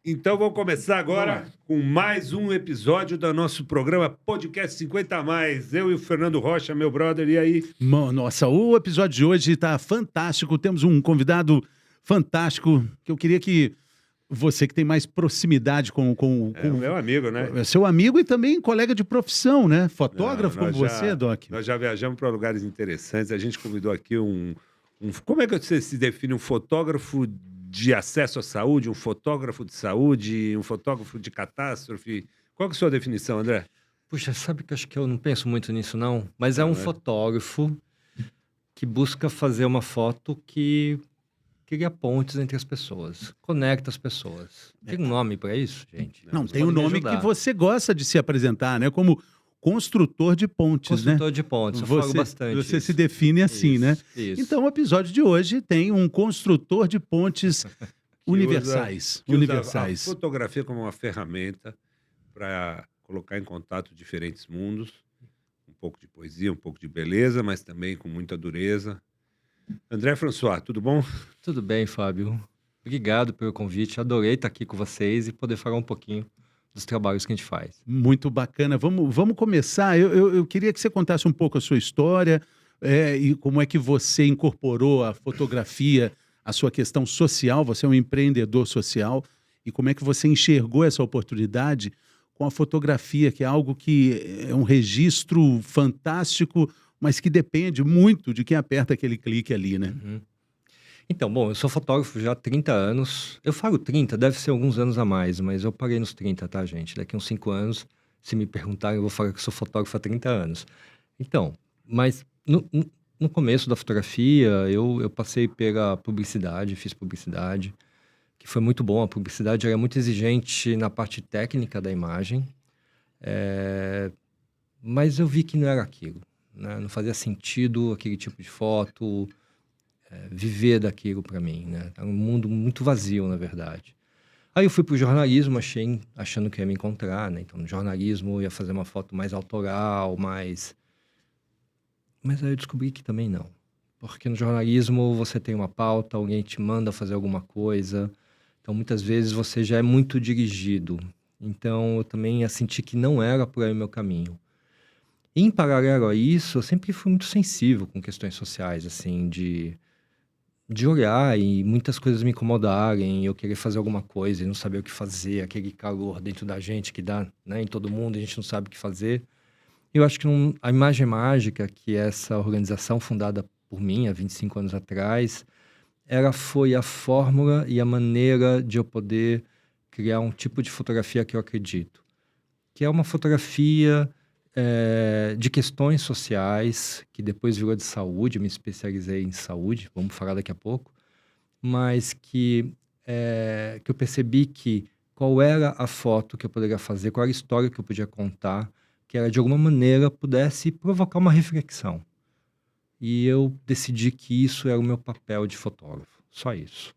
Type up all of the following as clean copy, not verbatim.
Então vamos começar agora com mais um episódio do nosso programa Podcast 50 a Mais. Eu e o Fernando Rocha, meu brother, e aí? Nossa, o episódio de hoje está fantástico. Temos um convidado fantástico que eu queria que você que tem mais proximidade com É o meu amigo, né? é seu amigo e também colega de profissão, né? Fotógrafo Não, como você, Doc. Nós já viajamos para lugares interessantes. A gente convidou aqui como é que você se define um fotógrafo de acesso à saúde, um fotógrafo de saúde, um fotógrafo de catástrofe? Qual que é a sua definição, André? Puxa, sabe que eu acho que eu não penso muito nisso, não. Mas é Não, um né? fotógrafo que busca fazer uma foto que cria pontes entre as pessoas, conecta as pessoas. Tem um nome para isso, gente? Não, Vocês tem o podem me nome que ajudar. você gosta de se apresentar, né? Como construtor de pontes, Construtor de pontes, eu falo bastante Você isso. se define assim, né? Isso. Então, o episódio de hoje tem um construtor de pontes universais. Que usa universais. a fotografia como uma ferramenta para colocar em contato diferentes mundos. Um pouco de poesia, um pouco de beleza, mas também com muita dureza. André François, tudo bom? Tudo bem, Fábio. Obrigado pelo convite. Adorei estar aqui com vocês e poder falar um pouquinho dos trabalhos que a gente faz. Muito bacana. Vamos começar. Eu queria que você contasse um pouco a sua história e como é que você incorporou a fotografia à sua questão social. Você é um empreendedor social. E como é que você enxergou essa oportunidade com a fotografia, que é algo que é um registro fantástico, mas que depende muito de quem aperta aquele clique ali, né? Uhum. Então, bom, eu sou fotógrafo já há 30 anos. Eu falo 30, deve ser alguns anos a mais, mas eu parei nos 30, tá, gente? Daqui uns 5 anos, se me perguntarem, eu vou falar que sou fotógrafo há 30 anos. Então, mas no começo da fotografia, eu passei pela publicidade, fiz publicidade, que foi muito bom. A publicidade era muito exigente na parte técnica da imagem, mas eu vi que não era aquilo, né? Não fazia sentido aquele tipo de foto, viver daquilo para mim, né? Era um mundo muito vazio, na verdade. Aí eu fui pro jornalismo, achando que ia me encontrar, né? Então, no jornalismo eu ia fazer uma foto mais autoral, mais... Mas aí eu descobri que também não. Porque no jornalismo você tem uma pauta, alguém te manda fazer alguma coisa. Então, muitas vezes você já é muito dirigido. Então, eu também senti que não era por aí o meu caminho. E, em paralelo a isso, eu sempre fui muito sensível com questões sociais, assim, de olhar e muitas coisas me incomodarem, eu querer fazer alguma coisa e não saber o que fazer, aquele calor dentro da gente que dá, né, em todo mundo, a gente não sabe o que fazer. Eu acho que a Imagem Mágica, que é essa organização fundada por mim há 25 anos atrás, ela foi a fórmula e a maneira de eu poder criar um tipo de fotografia que eu acredito, que é uma fotografia de questões sociais, que depois virou de saúde, eu me especializei em saúde, vamos falar daqui a pouco, mas que eu percebi que qual era a foto que eu poderia fazer, qual era a história que eu podia contar, que ela de alguma maneira pudesse provocar uma reflexão. E eu decidi que isso era o meu papel de fotógrafo, só isso,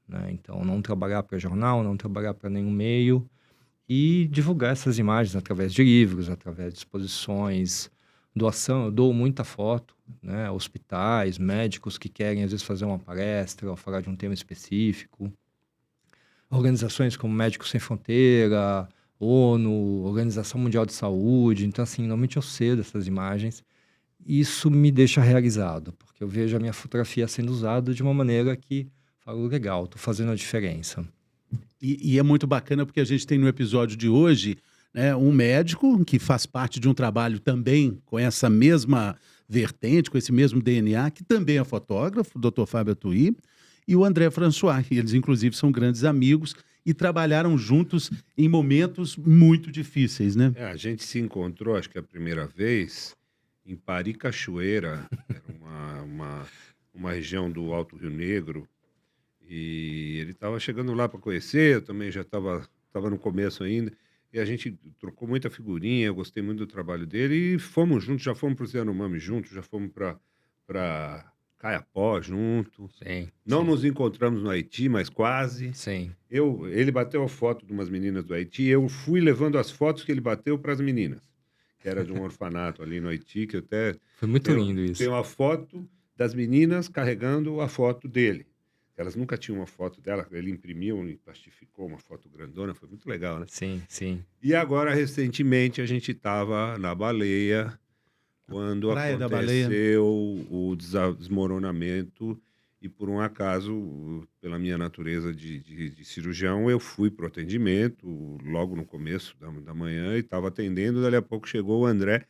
né? Então, não trabalhar para jornal, não trabalhar para nenhum meio, e divulgar essas imagens através de livros, através de exposições, doação. Eu dou muita foto, né? Hospitais, médicos que querem, às vezes, fazer uma palestra ou falar de um tema específico. Organizações como Médicos Sem Fronteira, ONU, Organização Mundial de Saúde. Então, assim, normalmente eu cedo essas imagens. E isso me deixa realizado, porque eu vejo a minha fotografia sendo usada de uma maneira que falo, legal, estou fazendo a diferença. E é muito bacana porque a gente tem no episódio de hoje, né, um médico que faz parte de um trabalho também com essa mesma vertente, com esse mesmo DNA, que também é fotógrafo, o Dr. Fábio Atuy, e o André François, que eles inclusive são grandes amigos e trabalharam juntos em momentos muito difíceis, né? A gente se encontrou, acho que a primeira vez, em Pari Cachoeira, era uma região do Alto Rio Negro, e ele estava chegando lá para conhecer, eu também já estava no começo ainda, e a gente trocou muita figurinha, eu gostei muito do trabalho dele, e fomos juntos, já fomos para o Yanomami juntos, já fomos para Caiapó junto. Sim, Não sim, nos encontramos no Haiti, mas quase. sim. Ele bateu a foto de umas meninas do Haiti, eu fui levando as fotos que ele bateu para as meninas, que era de um orfanato ali no Haiti, que eu até Foi muito lindo isso. tenho uma foto das meninas carregando a foto dele. Elas nunca tinham uma foto dela, ele imprimiu e plastificou uma foto grandona, foi muito legal, né? Sim, sim. E agora, recentemente, a gente estava na Baleia, quando Praia da Baleia. aconteceu o desmoronamento, e por um acaso, pela minha natureza de cirurgião, eu fui para o atendimento, logo no começo da manhã, e estava atendendo, dali a pouco chegou o André.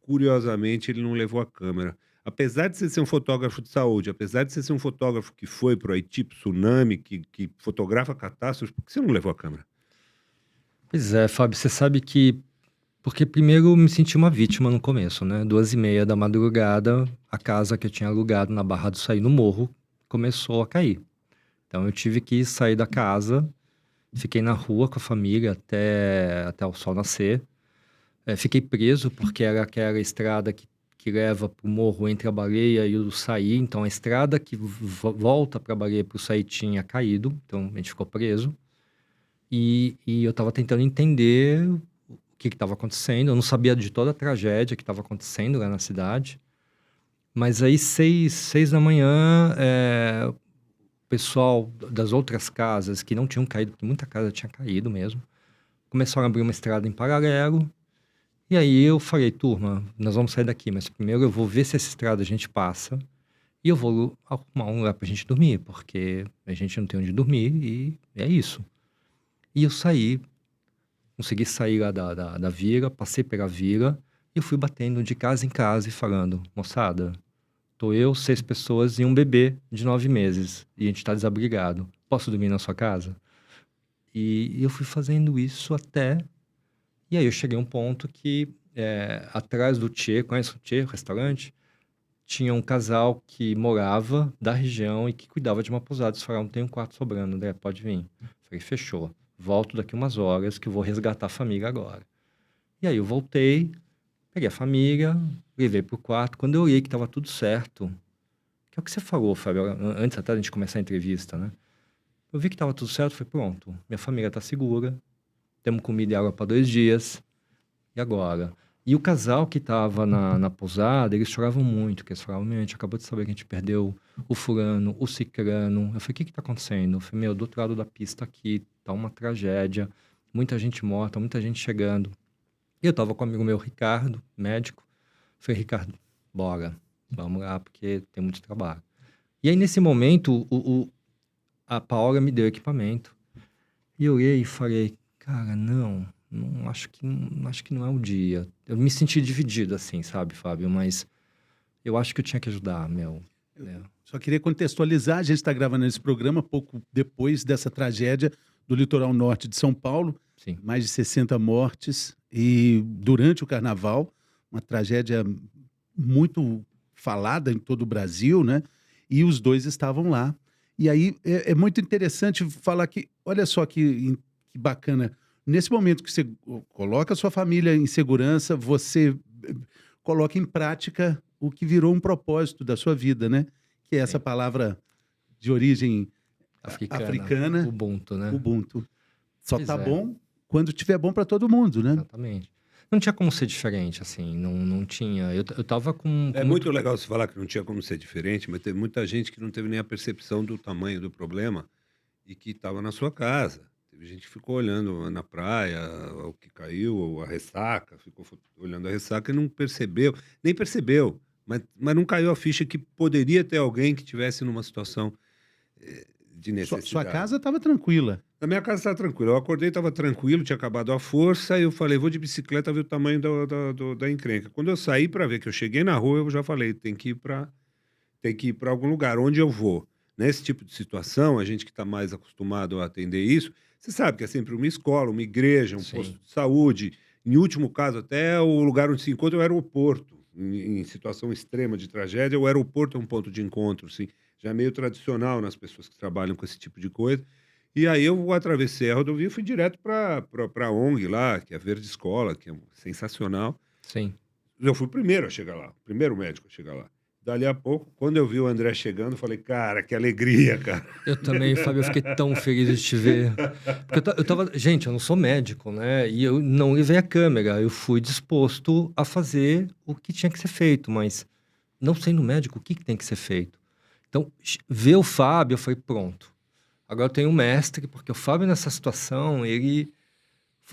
Curiosamente, ele não levou a câmera. Apesar de você ser um fotógrafo de saúde, apesar de você ser um fotógrafo que foi para o Haiti, pro tsunami, que fotografa catástrofes, por que você não levou a câmera? Pois é, Fábio, você sabe que... Porque primeiro eu me senti uma vítima no começo, né? 2h30 da madrugada, a casa que eu tinha alugado na Barra do Saí, no morro, começou a cair. Então eu tive que sair da casa, fiquei na rua com a família até o sol nascer. Fiquei preso porque era aquela estrada que leva para o morro entre a Baleia e o Saí. Então a estrada que volta para a Baleia e para o Saí tinha caído, então a gente ficou preso. E eu estava tentando entender o que estava acontecendo. Eu não sabia de toda a tragédia que estava acontecendo lá na cidade. Mas aí, 6 da manhã, o pessoal das outras casas que não tinham caído, porque muita casa tinha caído mesmo, começaram a abrir uma estrada em paralelo. E aí eu falei, turma, nós vamos sair daqui, mas primeiro eu vou ver se essa estrada a gente passa e eu vou arrumar um lugar pra gente dormir, porque a gente não tem onde dormir e é isso. E eu saí, consegui sair lá da vila, passei pela vila e eu fui batendo de casa em casa e falando, moçada, tô eu, 6 pessoas e um bebê de 9 meses e a gente tá desabrigado, posso dormir na sua casa? E eu fui fazendo isso até... E aí eu cheguei a um ponto que atrás do Tchê, conhece o Tchê, o restaurante? Tinha um casal que morava da região e que cuidava de uma pousada. Eles falaram, tem um quarto sobrando, André, pode vir. Falei, fechou. Volto daqui umas horas que eu vou resgatar a família agora. E aí eu voltei, peguei a família, levei pro quarto. Quando eu olhei que estava tudo certo, que é o que você falou, Fábio, antes até da gente começar a entrevista, né? Eu vi que estava tudo certo, falei, pronto, minha família está segura, temos comida e água para 2 dias, e agora? E o casal que estava na pousada, eles choravam muito, que eles falavam, a gente acabou de saber que a gente perdeu o fulano, o cicrano. Eu falei, o que está acontecendo? Eu falei, do outro lado da pista aqui, tá uma tragédia, muita gente morta, muita gente chegando. E eu estava com um amigo meu, Ricardo, médico. Eu falei, Ricardo, bora, vamos lá, porque tem muito trabalho. E aí, nesse momento, a Paola me deu equipamento. E eu olhei e falei, cara, não acho que não é o dia. Eu me senti dividido, assim, sabe, Fábio? Mas eu acho que eu tinha que ajudar, meu. Só queria contextualizar, a gente está gravando esse programa pouco depois dessa tragédia do litoral norte de São Paulo. Sim. Mais de 60 mortes e durante o carnaval, uma tragédia muito falada em todo o Brasil, né? E os dois estavam lá. E aí é muito interessante falar que, olha só que bacana, nesse momento que você coloca a sua família em segurança, você coloca em prática o que virou um propósito da sua vida, né? Que é essa palavra de origem africana. Ubuntu, né? Ubuntu. Só Pois tá é. bom quando tiver bom para todo mundo, né? Exatamente. Não tinha como ser diferente, assim, não tinha. Eu tava com... É muito legal você falar que não tinha como ser diferente, mas teve muita gente que não teve nem a percepção do tamanho do problema e que estava na sua casa. Teve gente que ficou olhando na praia o que caiu, a ressaca, ficou olhando a ressaca e não percebeu, nem percebeu, mas não caiu a ficha que poderia ter alguém que tivesse numa situação de necessidade. Sua casa estava tranquila. Na minha casa estava tranquilo. Eu acordei, estava tranquilo, tinha acabado a força, e eu falei, vou de bicicleta ver o tamanho da encrenca. Quando eu saí para ver, que eu cheguei na rua, eu já falei, tem que ir para algum lugar. Onde eu vou? Nesse tipo de situação, a gente que está mais acostumado a atender isso, você sabe que é sempre uma escola, uma igreja, um Sim. posto de saúde. Em último caso, até o lugar onde se encontra é o aeroporto. Em situação extrema de tragédia, o aeroporto é um ponto de encontro, assim, já meio tradicional nas pessoas que trabalham com esse tipo de coisa. E aí eu atravessei a rodovia e fui direto para a ONG lá, que é a Verde Escola, que é sensacional. Sim. Eu fui o primeiro a chegar lá, o primeiro médico a chegar lá. Dali a pouco, quando eu vi o André chegando, eu falei, cara, que alegria, cara. Eu também, Fábio, eu fiquei tão feliz de te ver. Porque eu tava... Gente, eu não sou médico, né? E eu não levei a câmera. Eu fui disposto a fazer o que tinha que ser feito, mas não sendo médico, o que tem que ser feito? Então, ver o Fábio, eu falei, pronto. Agora eu tenho um mestre, porque o Fábio nessa situação, ele...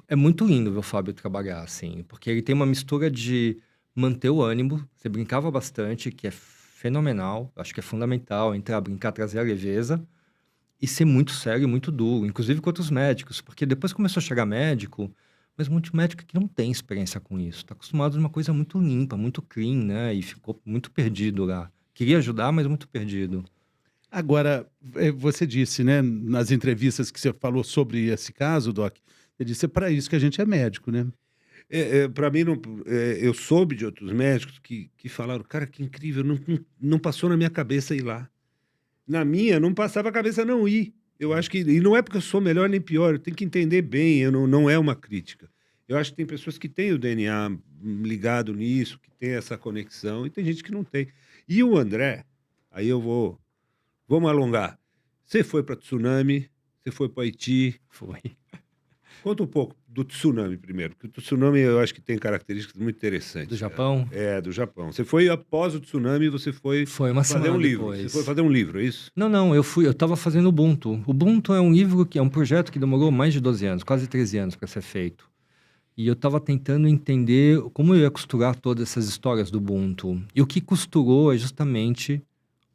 É muito lindo ver o Fábio trabalhar, assim, porque ele tem uma mistura de manter o ânimo, você brincava bastante, que é fenomenal, acho que é fundamental entrar, brincar, trazer a leveza, e ser muito sério e muito duro, inclusive com outros médicos, porque depois começou a chegar médico, mas muito médico que não tem experiência com isso, tá acostumado a uma coisa muito limpa, muito clean, né, e ficou muito perdido lá. Queria ajudar, mas muito perdido. Agora, você disse, né, nas entrevistas que você falou sobre esse caso, Doc, você disse, é para isso que a gente é médico, né? Para mim, eu soube de outros médicos que falaram, cara, que incrível, não passou na minha cabeça ir lá. Na minha, não passava a cabeça não ir. Eu acho que, e não é porque eu sou melhor nem pior, eu tenho que entender bem, não é uma crítica. Eu acho que tem pessoas que têm o DNA ligado nisso, que tem essa conexão, e tem gente que não tem. E o André, aí vamos alongar. Você foi para tsunami, você foi para Haiti. Foi. Conta um pouco do tsunami primeiro, porque o tsunami eu acho que tem características muito interessantes. Do Japão? Do Japão. Você foi após o tsunami, você foi uma fazer semana um livro. depois. Você foi fazer um livro, é isso? Não, eu estava fazendo Ubuntu. Ubuntu é um livro que é um projeto que demorou mais de 12 anos, quase 13 anos para ser feito. E eu estava tentando entender como eu ia costurar todas essas histórias do Ubuntu. E o que costurou é justamente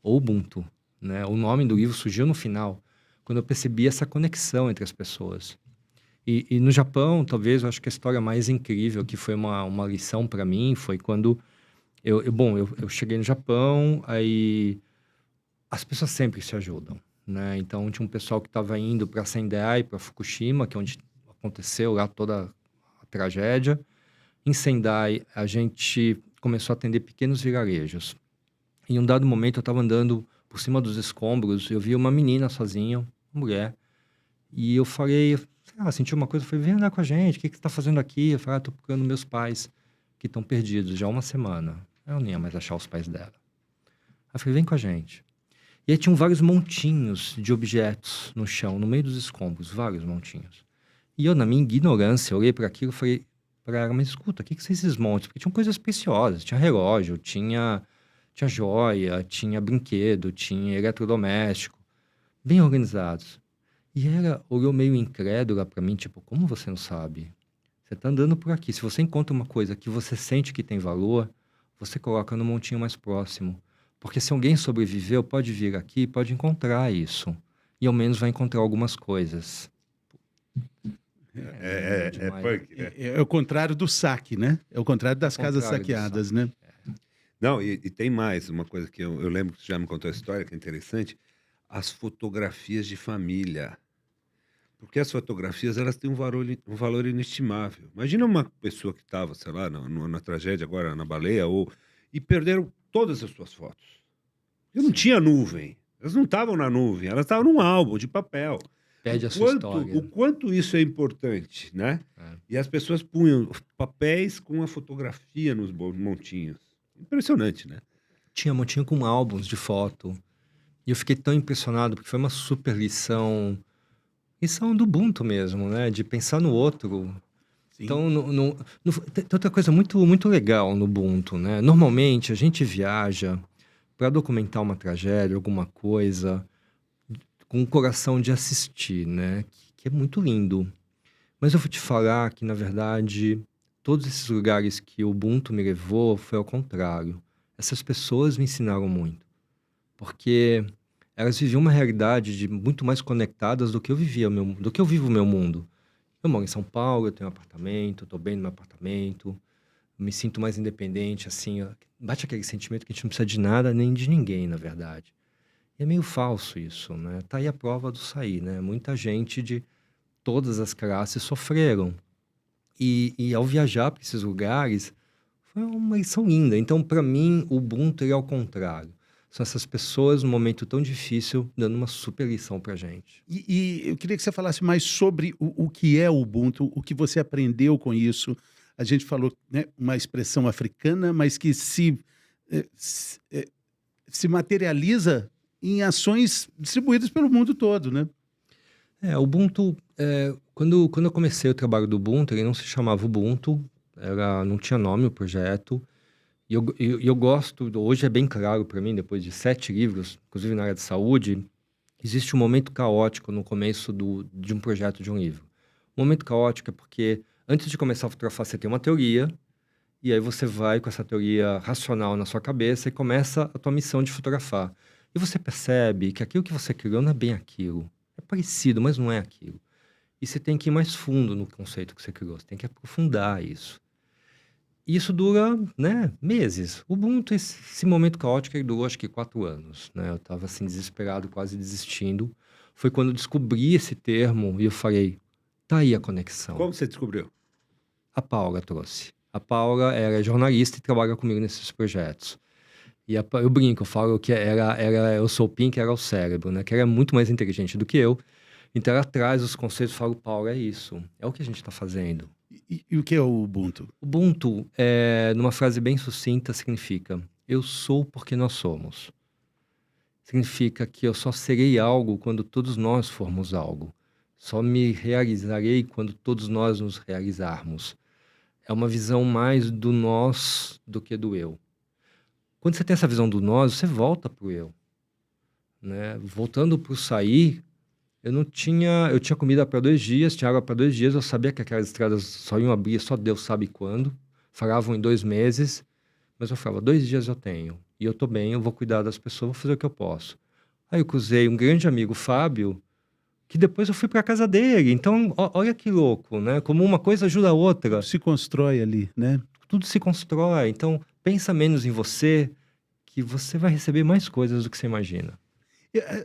o Ubuntu, né? O nome do livro surgiu no final, quando eu percebi essa conexão entre as pessoas. E no Japão, talvez, eu acho que a história mais incrível, que foi uma lição para mim, foi quando eu cheguei no Japão, aí as pessoas sempre se ajudam, né? Então, tinha um pessoal que estava indo para Sendai, para Fukushima, que é onde aconteceu lá toda a tragédia. Em Sendai, a gente começou a atender pequenos vilarejos. Em um dado momento, eu estava andando por cima dos escombros, eu vi uma menina sozinha, uma mulher, e eu falei... senti uma coisa, eu falei, vem andar com a gente, o que você está fazendo aqui? Eu falei, tô procurando meus pais, que estão perdidos já há uma semana. Eu não ia mais achar os pais dela. Aí eu falei, vem com a gente. E aí tinham vários montinhos de objetos no chão, no meio dos escombros, vários montinhos. E eu, na minha ignorância, olhei para aquilo e falei para ela, mas escuta, o que são esses montes? Porque tinham coisas preciosas, tinha relógio, tinha joia, tinha brinquedo, tinha eletrodoméstico, bem organizados. E ela olhou meio incrédula para mim, tipo, como você não sabe? Você tá andando por aqui. Se você encontra uma coisa que você sente que tem valor, você coloca no montinho mais próximo. Porque se alguém sobreviveu, pode vir aqui, pode encontrar isso. E ao menos vai encontrar algumas coisas. Punk, né? É o contrário do saque, né? É o contrário das casas saqueadas, né? Não, e tem mais uma coisa que eu lembro que você já me contou a história, que é interessante. As fotografias de família. Porque as fotografias, elas têm um valor inestimável. Imagina uma pessoa que estava, sei lá, na tragédia agora, na baleia, e perderam todas as suas fotos. E não tinha nuvem. Elas não estavam na nuvem, elas estavam num álbum de papel. Perde a sua história. O quanto isso é importante, né? E as pessoas punham papéis com a fotografia nos montinhos. Impressionante, né? Tinha montinho com álbuns de foto. E eu fiquei tão impressionado, porque foi uma super lição do Ubuntu mesmo, né? De pensar no outro. Sim. Então, tem outra coisa muito, muito legal no Ubuntu, né? Normalmente, a gente viaja para documentar uma tragédia, alguma coisa, com o coração de assistir, né? Que é muito lindo. Mas eu vou te falar que, na verdade, todos esses lugares que o Ubuntu me levou foi ao contrário. Essas pessoas me ensinaram muito. Porque elas viviam uma realidade muito mais conectadas do que eu vivia, do que eu vivo o meu mundo. Eu moro em São Paulo, eu tenho um apartamento, estou bem no meu apartamento, me sinto mais independente, assim, bate aquele sentimento que a gente não precisa de nada nem de ninguém, na verdade. E é meio falso isso, né? Tá aí a prova do sair, né? Muita gente de todas as classes sofreram. E ao viajar para esses lugares, foi uma lição linda. Então, para mim, o Ubuntu é ao contrário. São essas pessoas, num momento tão difícil, dando uma super lição pra gente. E eu queria que você falasse mais sobre o que é o Ubuntu, o que você aprendeu com isso. A gente falou, né, uma expressão africana, mas que se materializa em ações distribuídas pelo mundo todo, né? O Ubuntu, quando eu comecei o trabalho do Ubuntu, ele não se chamava Ubuntu, não tinha nome o projeto. E eu gosto, hoje é bem claro para mim, depois de 7 livros, inclusive na área de saúde, existe um momento caótico no começo de um projeto de um livro. O momento caótico é porque, antes de começar a fotografar, você tem uma teoria, e aí você vai com essa teoria racional na sua cabeça e começa a tua missão de fotografar. E você percebe que aquilo que você criou não é bem aquilo. É parecido, mas não é aquilo. E você tem que ir mais fundo no conceito que você criou, você tem que aprofundar isso. E isso dura, né, meses. O Ubuntu, esse momento caótico, ele durou acho que 4 anos, né? Eu estava assim, desesperado, quase desistindo. Foi quando eu descobri esse termo e eu falei, tá aí a conexão. Como você descobriu? A Paula trouxe. A Paula era jornalista e trabalha comigo nesses projetos. E eu brinco, eu falo que eu sou o Pink, era o cérebro, né? Que ela é muito mais inteligente do que eu. Então ela traz os conceitos e fala, Paula, é isso. É o que a gente está fazendo. E o que é o Ubuntu? Ubuntu, numa frase bem sucinta, significa eu sou porque nós somos. Significa que eu só serei algo quando todos nós formos algo. Só me realizarei quando todos nós nos realizarmos. É uma visão mais do nós do que do eu. Quando você tem essa visão do nós, você volta para o eu. Né? Voltando para o sair, eu tinha comida para 2 dias, tinha água para 2 dias, eu sabia que aquelas estradas só iam abrir, só Deus sabe quando. Falavam em 2 meses, mas eu falava, 2 dias eu tenho, e eu tô bem, eu vou cuidar das pessoas, vou fazer o que eu posso. Aí eu cruzei um grande amigo, Fábio, que depois eu fui para casa dele. Então, olha que louco, né? Como uma coisa ajuda a outra. Se constrói ali, né? Tudo se constrói. Então, pensa menos em você, que você vai receber mais coisas do que você imagina.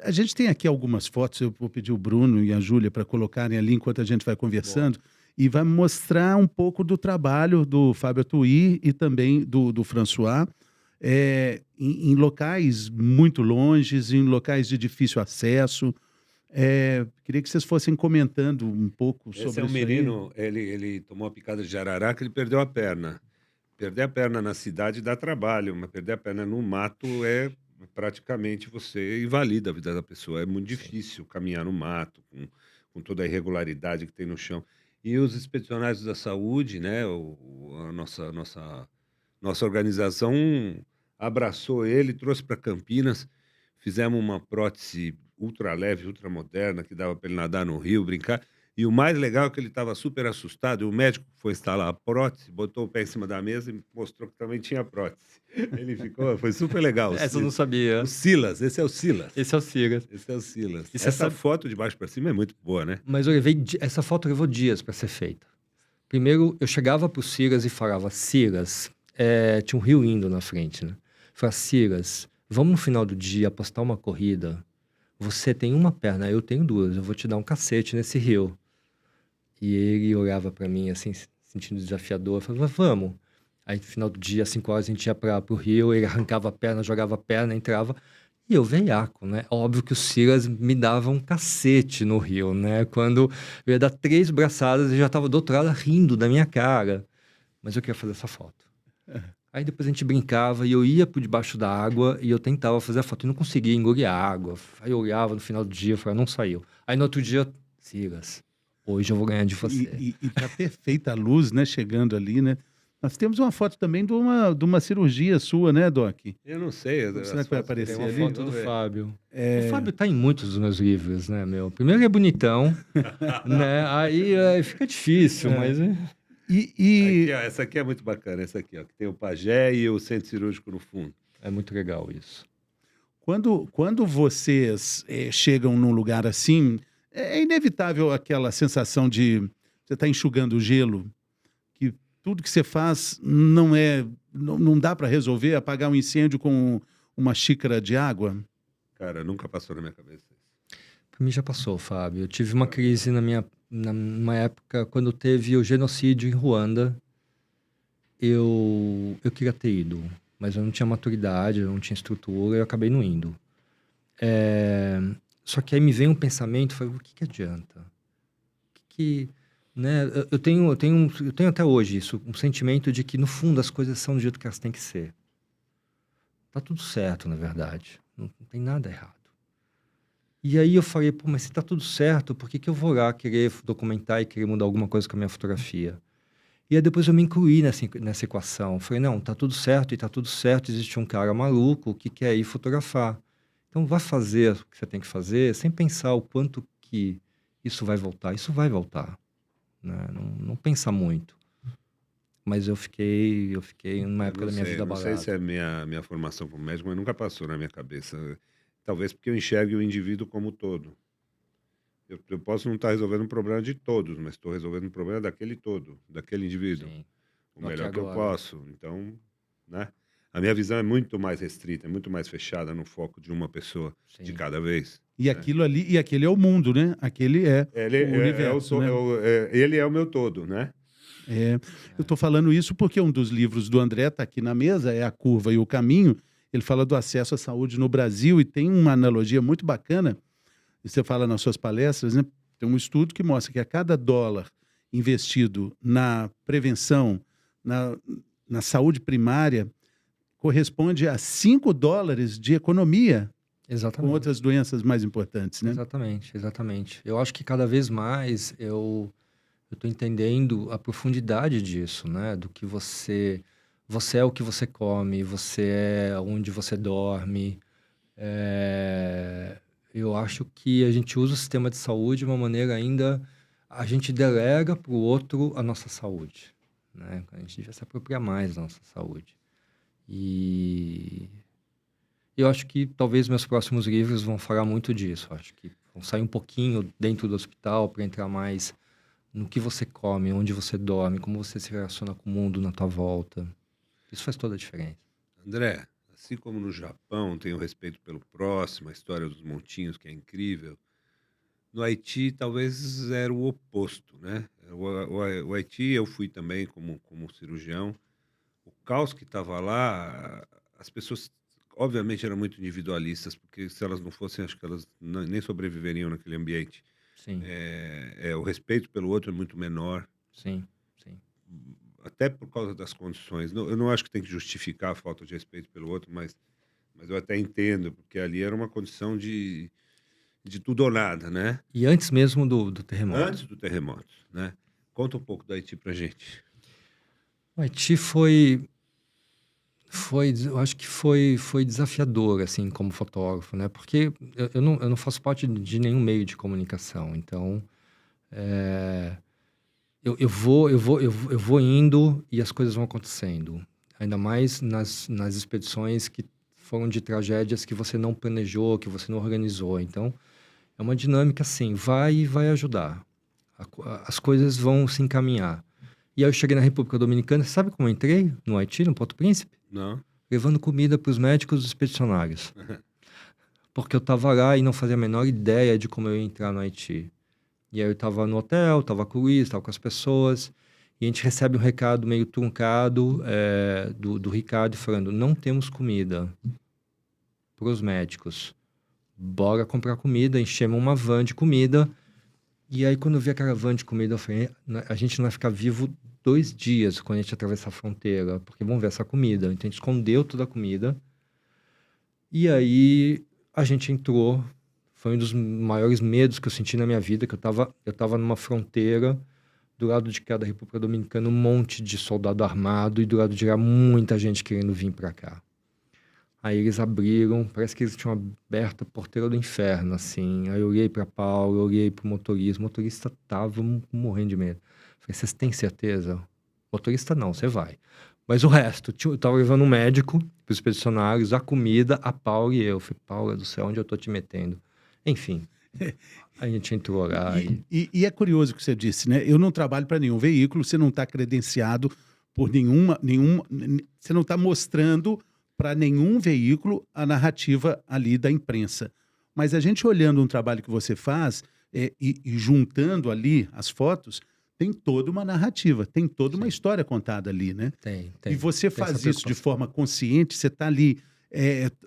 A gente tem aqui algumas fotos, eu vou pedir o Bruno e a Júlia para colocarem ali enquanto a gente vai conversando, e vai mostrar um pouco do trabalho do Fábio Atuí e também do François, em locais muito longes, em locais de difícil acesso. Queria que vocês fossem comentando um pouco sobre isso. Esse é um menino, ele tomou uma picada de jararaca, ele perdeu a perna. Perder a perna na cidade dá trabalho, mas perder a perna no mato praticamente você invalida a vida da pessoa. É muito difícil caminhar no mato, com toda a irregularidade que tem no chão. E os expedicionários da saúde, né, a nossa organização abraçou ele, trouxe para Campinas, fizemos uma prótese ultra leve, ultra moderna, que dava para ele nadar no rio, brincar. E o mais legal é que ele estava super assustado, e o médico foi instalar a prótese, botou o pé em cima da mesa e mostrou que também tinha prótese. Ele ficou, foi super legal. Essa eu não sabia. O Silas, esse é o Silas. Esse é o Silas. Esse é o Silas. E você Essa sabe- foto de baixo para cima é muito boa, né? Mas essa foto levou dias para ser feita. Primeiro, eu chegava pro Silas e falava, Silas, tinha um rio indo na frente, né? Falava, Silas, vamos no final do dia apostar uma corrida. Você tem uma perna, eu tenho 2. Eu vou te dar um cacete nesse rio. E ele olhava para mim, assim, sentindo desafiador. Falava, vamos. Aí, no final do dia, às 5 horas, a gente ia pro rio. Ele arrancava a perna, jogava a perna, entrava. E eu, veiaco, né? Óbvio que o Silas me dava um cacete no rio, né? Quando eu ia dar 3 braçadas, ele já estava do outro lado rindo da minha cara. Mas eu queria fazer essa foto. Aí depois a gente brincava e eu ia por debaixo da água e eu tentava fazer a foto e não conseguia engolir a água. Aí eu olhava no final do dia e falava, não saiu. Aí no outro dia, Silas, hoje eu vou ganhar de você. E tá perfeita a luz, né? Chegando ali, né? Nós temos uma foto também de uma cirurgia sua, né, Doc? Eu não sei. Será que vai aparecer Tem uma ali? foto do Fábio. O Fábio tá em muitos dos meus livros, né, meu? Primeiro ele é bonitão, né? Aí fica difícil, mas... E Aqui, ó, essa aqui é muito bacana, essa aqui, ó, que tem o pajé e o centro cirúrgico no fundo. É muito legal isso. quando vocês chegam num lugar assim, é inevitável aquela sensação de você estar enxugando o gelo, que tudo que você faz não dá para resolver, apagar um incêndio com uma xícara de água? Cara, nunca passou na minha cabeça isso. Pra mim já passou, Fábio. Eu tive uma crise numa época, quando teve o genocídio em Ruanda, eu queria ter ido, mas eu não tinha maturidade, eu não tinha estrutura, eu acabei não indo. Só que aí me veio um pensamento, falei, o que adianta? Né? Eu tenho até hoje isso, um sentimento de que, no fundo, as coisas são do jeito que elas têm que ser. Tá tudo certo, na verdade. Não tem nada errado. E aí eu falei, pô, mas se tá tudo certo, por que eu vou lá querer documentar e querer mudar alguma coisa com a minha fotografia? E aí depois eu me incluí nessa equação. Falei, não, tá tudo certo e tá tudo certo. Existe um cara maluco que quer ir fotografar. Então vá fazer o que você tem que fazer sem pensar o quanto que isso vai voltar. Isso vai voltar, né? Não pensa muito. Mas eu fiquei numa Eu época não da minha sei, vida não sei abalada. se é minha formação como médico, mas nunca passou na minha cabeça. Talvez porque eu enxergue o indivíduo como todo. Eu posso não estar resolvendo um problema de todos, mas estou resolvendo um problema daquele todo, daquele indivíduo. Sim. O Do aqui melhor que eu agora. posso. Então, né? A minha visão é muito mais restrita, é muito mais fechada no foco de uma pessoa de Sim. cada vez. E aquilo ali, e aquele é o mundo, né? Aquele é Ele o universo, né? ele é o meu todo, né? Eu estou falando isso porque um dos livros do André está aqui na mesa, é A Curva e o Caminho. Ele fala do acesso à saúde no Brasil e tem uma analogia muito bacana. Você fala nas suas palestras, né? Tem um estudo que mostra que a cada dólar investido na prevenção, na saúde primária, corresponde a 5 dólares de economia com Exatamente. outras doenças mais importantes, né? Exatamente. Eu acho que cada vez mais eu estou entendendo a profundidade disso, né? Do que você é o que você come, você é onde você dorme. Eu acho que a gente usa o sistema de saúde de uma maneira ainda... A gente delega para o outro a nossa saúde, né? A gente devia se apropriar mais da nossa saúde. E eu acho que talvez meus próximos livros vão falar muito disso. Acho que vão sair um pouquinho dentro do hospital para entrar mais no que você come, onde você dorme, como você se relaciona com o mundo na tua volta. Isso faz toda a diferença. André, assim como no Japão tem o respeito pelo próximo, a história dos montinhos, que é incrível, no Haiti talvez era o oposto, né? O Haiti eu fui também como cirurgião. O caos que estava lá, as pessoas obviamente eram muito individualistas, porque se elas não fossem, acho que elas nem sobreviveriam naquele ambiente. Sim, O respeito pelo outro é muito menor, sim. até por causa das condições. Eu não acho que tem que justificar a falta de respeito pelo outro, mas eu até entendo, porque ali era uma condição de tudo ou nada, né? E antes mesmo do terremoto. Antes do terremoto, né? Conta um pouco do Haiti pra gente. O Haiti eu acho que foi desafiador, assim, como fotógrafo, né? Porque eu não faço parte de nenhum meio de comunicação, então eu vou indo e as coisas vão acontecendo. Ainda mais nas expedições que foram de tragédias que você não planejou, que você não organizou. Então, é uma dinâmica assim, vai e vai ajudar. As coisas vão se encaminhar. E aí eu cheguei na República Dominicana, sabe como eu entrei no Haiti, no Porto Príncipe? Não? Levando comida para os médicos expedicionários. Porque eu estava lá e não fazia a menor ideia de como eu ia entrar no Haiti. E aí eu estava no hotel, estava com o Luiz, estava com as pessoas, e a gente recebe um recado meio truncado do Ricardo falando, não temos comida para os médicos. Bora comprar comida, enchemos uma van de comida. E aí quando eu vi aquela van de comida, eu falei, a gente não vai ficar vivo 2 dias quando a gente atravessar a fronteira, porque vão ver essa comida. Então a gente escondeu toda a comida. E aí a gente entrou. Foi um dos maiores medos que eu senti na minha vida, que eu tava numa fronteira, do lado de cá da República Dominicana, um monte de soldado armado, e do lado de lá muita gente querendo vir para cá. Aí eles abriram, parece que eles tinham aberto a porteira do inferno, assim. Aí eu olhei para Paulo, eu olhei para o motorista tava morrendo de medo. Falei, vocês têm certeza? Motorista não, você vai. Mas o resto, eu tava levando um médico para os expedicionários, a comida, a Paula e eu. Falei, Paula do céu, onde eu tô te metendo? Enfim, a gente entrou lá. E é curioso o que você disse, né? Eu não trabalho para nenhum veículo, você não está credenciado por nenhuma. Você não está mostrando para nenhum veículo a narrativa ali da imprensa. Mas a gente olhando um trabalho que você faz e juntando ali as fotos, tem toda uma narrativa, tem toda uma história contada ali, né? Tem. E você faz isso de forma consciente, você está ali,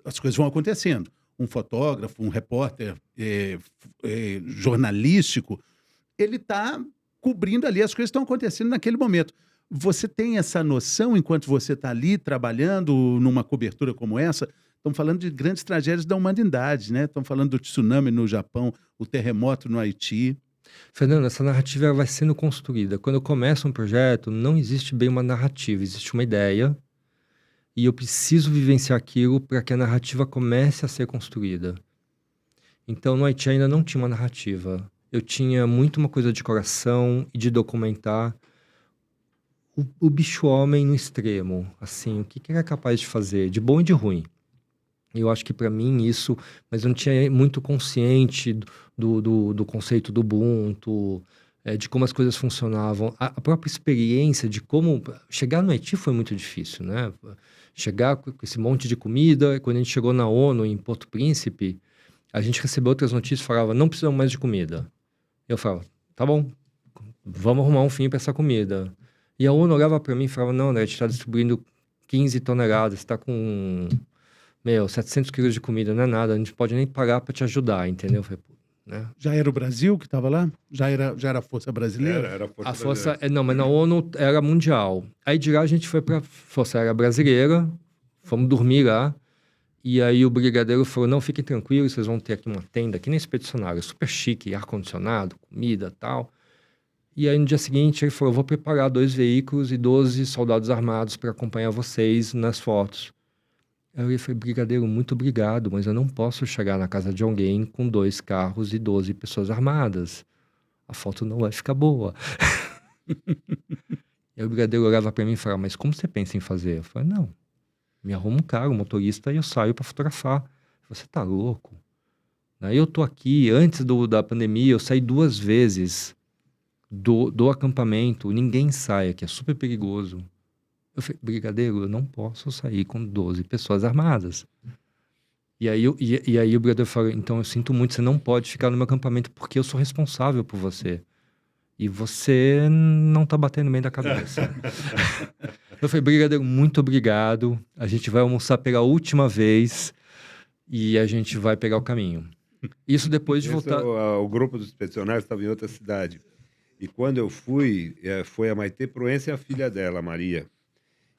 as coisas vão acontecendo. Um fotógrafo, um repórter jornalístico, ele está cobrindo ali, as coisas estão acontecendo naquele momento. Você tem essa noção enquanto você está ali trabalhando numa cobertura como essa? Estamos falando de grandes tragédias da humanidade, né? Estamos falando do tsunami no Japão, o terremoto no Haiti. Fernando, essa narrativa ela vai sendo construída. Quando eu começo um projeto, não existe bem uma narrativa, existe uma ideia e eu preciso vivenciar aquilo para que a narrativa comece a ser construída. Então, no Haiti ainda não tinha uma narrativa. Eu tinha muito uma coisa de coração e de documentar o bicho-homem no extremo. Assim, o que ele era capaz de fazer, de bom e de ruim. Eu acho que para mim isso... Mas eu não tinha muito consciente do conceito do Ubuntu, de como as coisas funcionavam. A própria experiência de como... Chegar no Haiti foi muito difícil, né? Chegar com esse monte de comida. Quando a gente chegou na ONU, em Porto Príncipe, a gente recebeu outras notícias e falava, não precisamos mais de comida. Eu falava, tá bom, vamos arrumar um fim para essa comida. E a ONU olhava para mim e falava, não, André, a gente está distribuindo 15 toneladas, você está com... 700 quilos de comida, não é nada, a gente pode nem pagar para te ajudar, entendeu? Eu falei, né? Já era o Brasil que estava lá? Já era a Força Brasileira? Era A Força... Não, mas na ONU era mundial. Aí de lá a gente foi para a Força Aérea Brasileira, fomos dormir lá, e aí o brigadeiro falou, não, fiquem tranquilos, vocês vão ter aqui uma tenda, aqui nem expedicionário, super chique, ar-condicionado, comida e tal. E aí no dia seguinte ele falou, vou preparar 2 veículos e 12 soldados armados para acompanhar vocês nas fotos. Aí eu falei, brigadeiro, muito obrigado, mas eu não posso chegar na casa de alguém com 2 carros e 12 pessoas armadas. A foto não vai ficar boa. E aí o brigadeiro olhava para mim e falava, mas como você pensa em fazer? Eu falei, não, me arruma um carro, um motorista, e eu saio para fotografar. Você tá louco? Aí eu tô aqui, antes da pandemia, eu saí 2 vezes do acampamento, ninguém sai aqui, é super perigoso. Eu falei, brigadeiro, eu não posso sair com 12 pessoas armadas. E aí o brigadeiro falou, então eu sinto muito, você não pode ficar no meu acampamento porque eu sou responsável por você. E você não tá batendo bem da cabeça. Eu falei, brigadeiro, muito obrigado. A gente vai almoçar pela última vez e a gente vai pegar o caminho. Isso depois de voltar... O grupo dos expedicionários estava em outra cidade. E quando eu fui, foi a Maitê Proença e a filha dela, a Maria.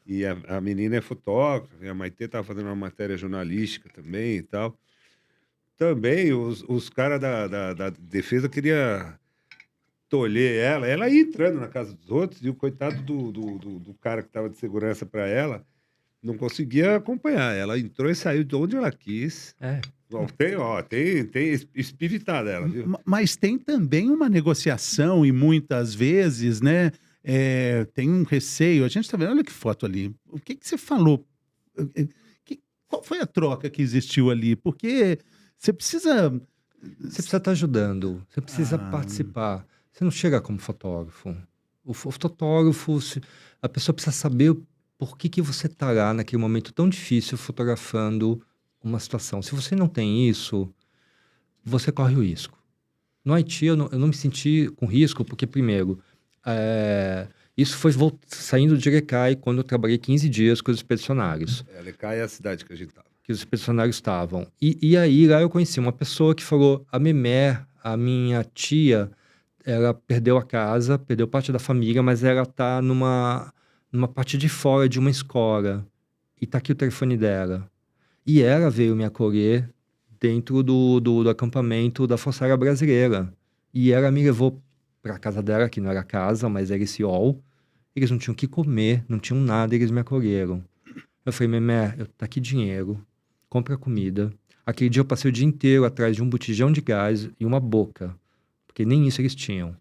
E a menina é fotógrafa, e a Maitê estava fazendo uma matéria jornalística também e tal. Também os caras da defesa queriam tolher ela ia entrando na casa dos outros, e o coitado do cara que estava de segurança para ela não conseguia acompanhar. Ela entrou e saiu de onde ela quis. Tem espivitada ela, viu? Mas tem também uma negociação e muitas vezes, né? Tem um receio. A gente tá vendo, olha que foto ali. O que você falou? Qual foi a troca que existiu ali? Porque você precisa... Você precisa estar ajudando, você precisa participar. Você não chega como fotógrafo. O fotógrafo, a pessoa precisa saber por que você está lá naquele momento tão difícil fotografando uma situação. Se você não tem isso, você corre o risco. No Haiti, eu não me senti com risco, porque, primeiro, isso foi saindo de Lecai, quando eu trabalhei 15 dias com os expedicionários. Lecai é a cidade que a gente estava. Que os expedicionários estavam. E aí, lá eu conheci uma pessoa que falou, a Memé, a minha tia, ela perdeu a casa, perdeu parte da família, mas ela está numa parte de fora de uma escola. E tá aqui o telefone dela. E ela veio me acolher dentro do acampamento da Força Aérea Brasileira. E ela me levou para a casa dela, que não era casa, mas era esse hall. Eles não tinham o que comer, não tinham nada, eles me acolheram. Eu falei, Memé, tá aqui dinheiro, compra comida. Aquele dia eu passei o dia inteiro atrás de um botijão de gás e uma boca, porque nem isso eles tinham.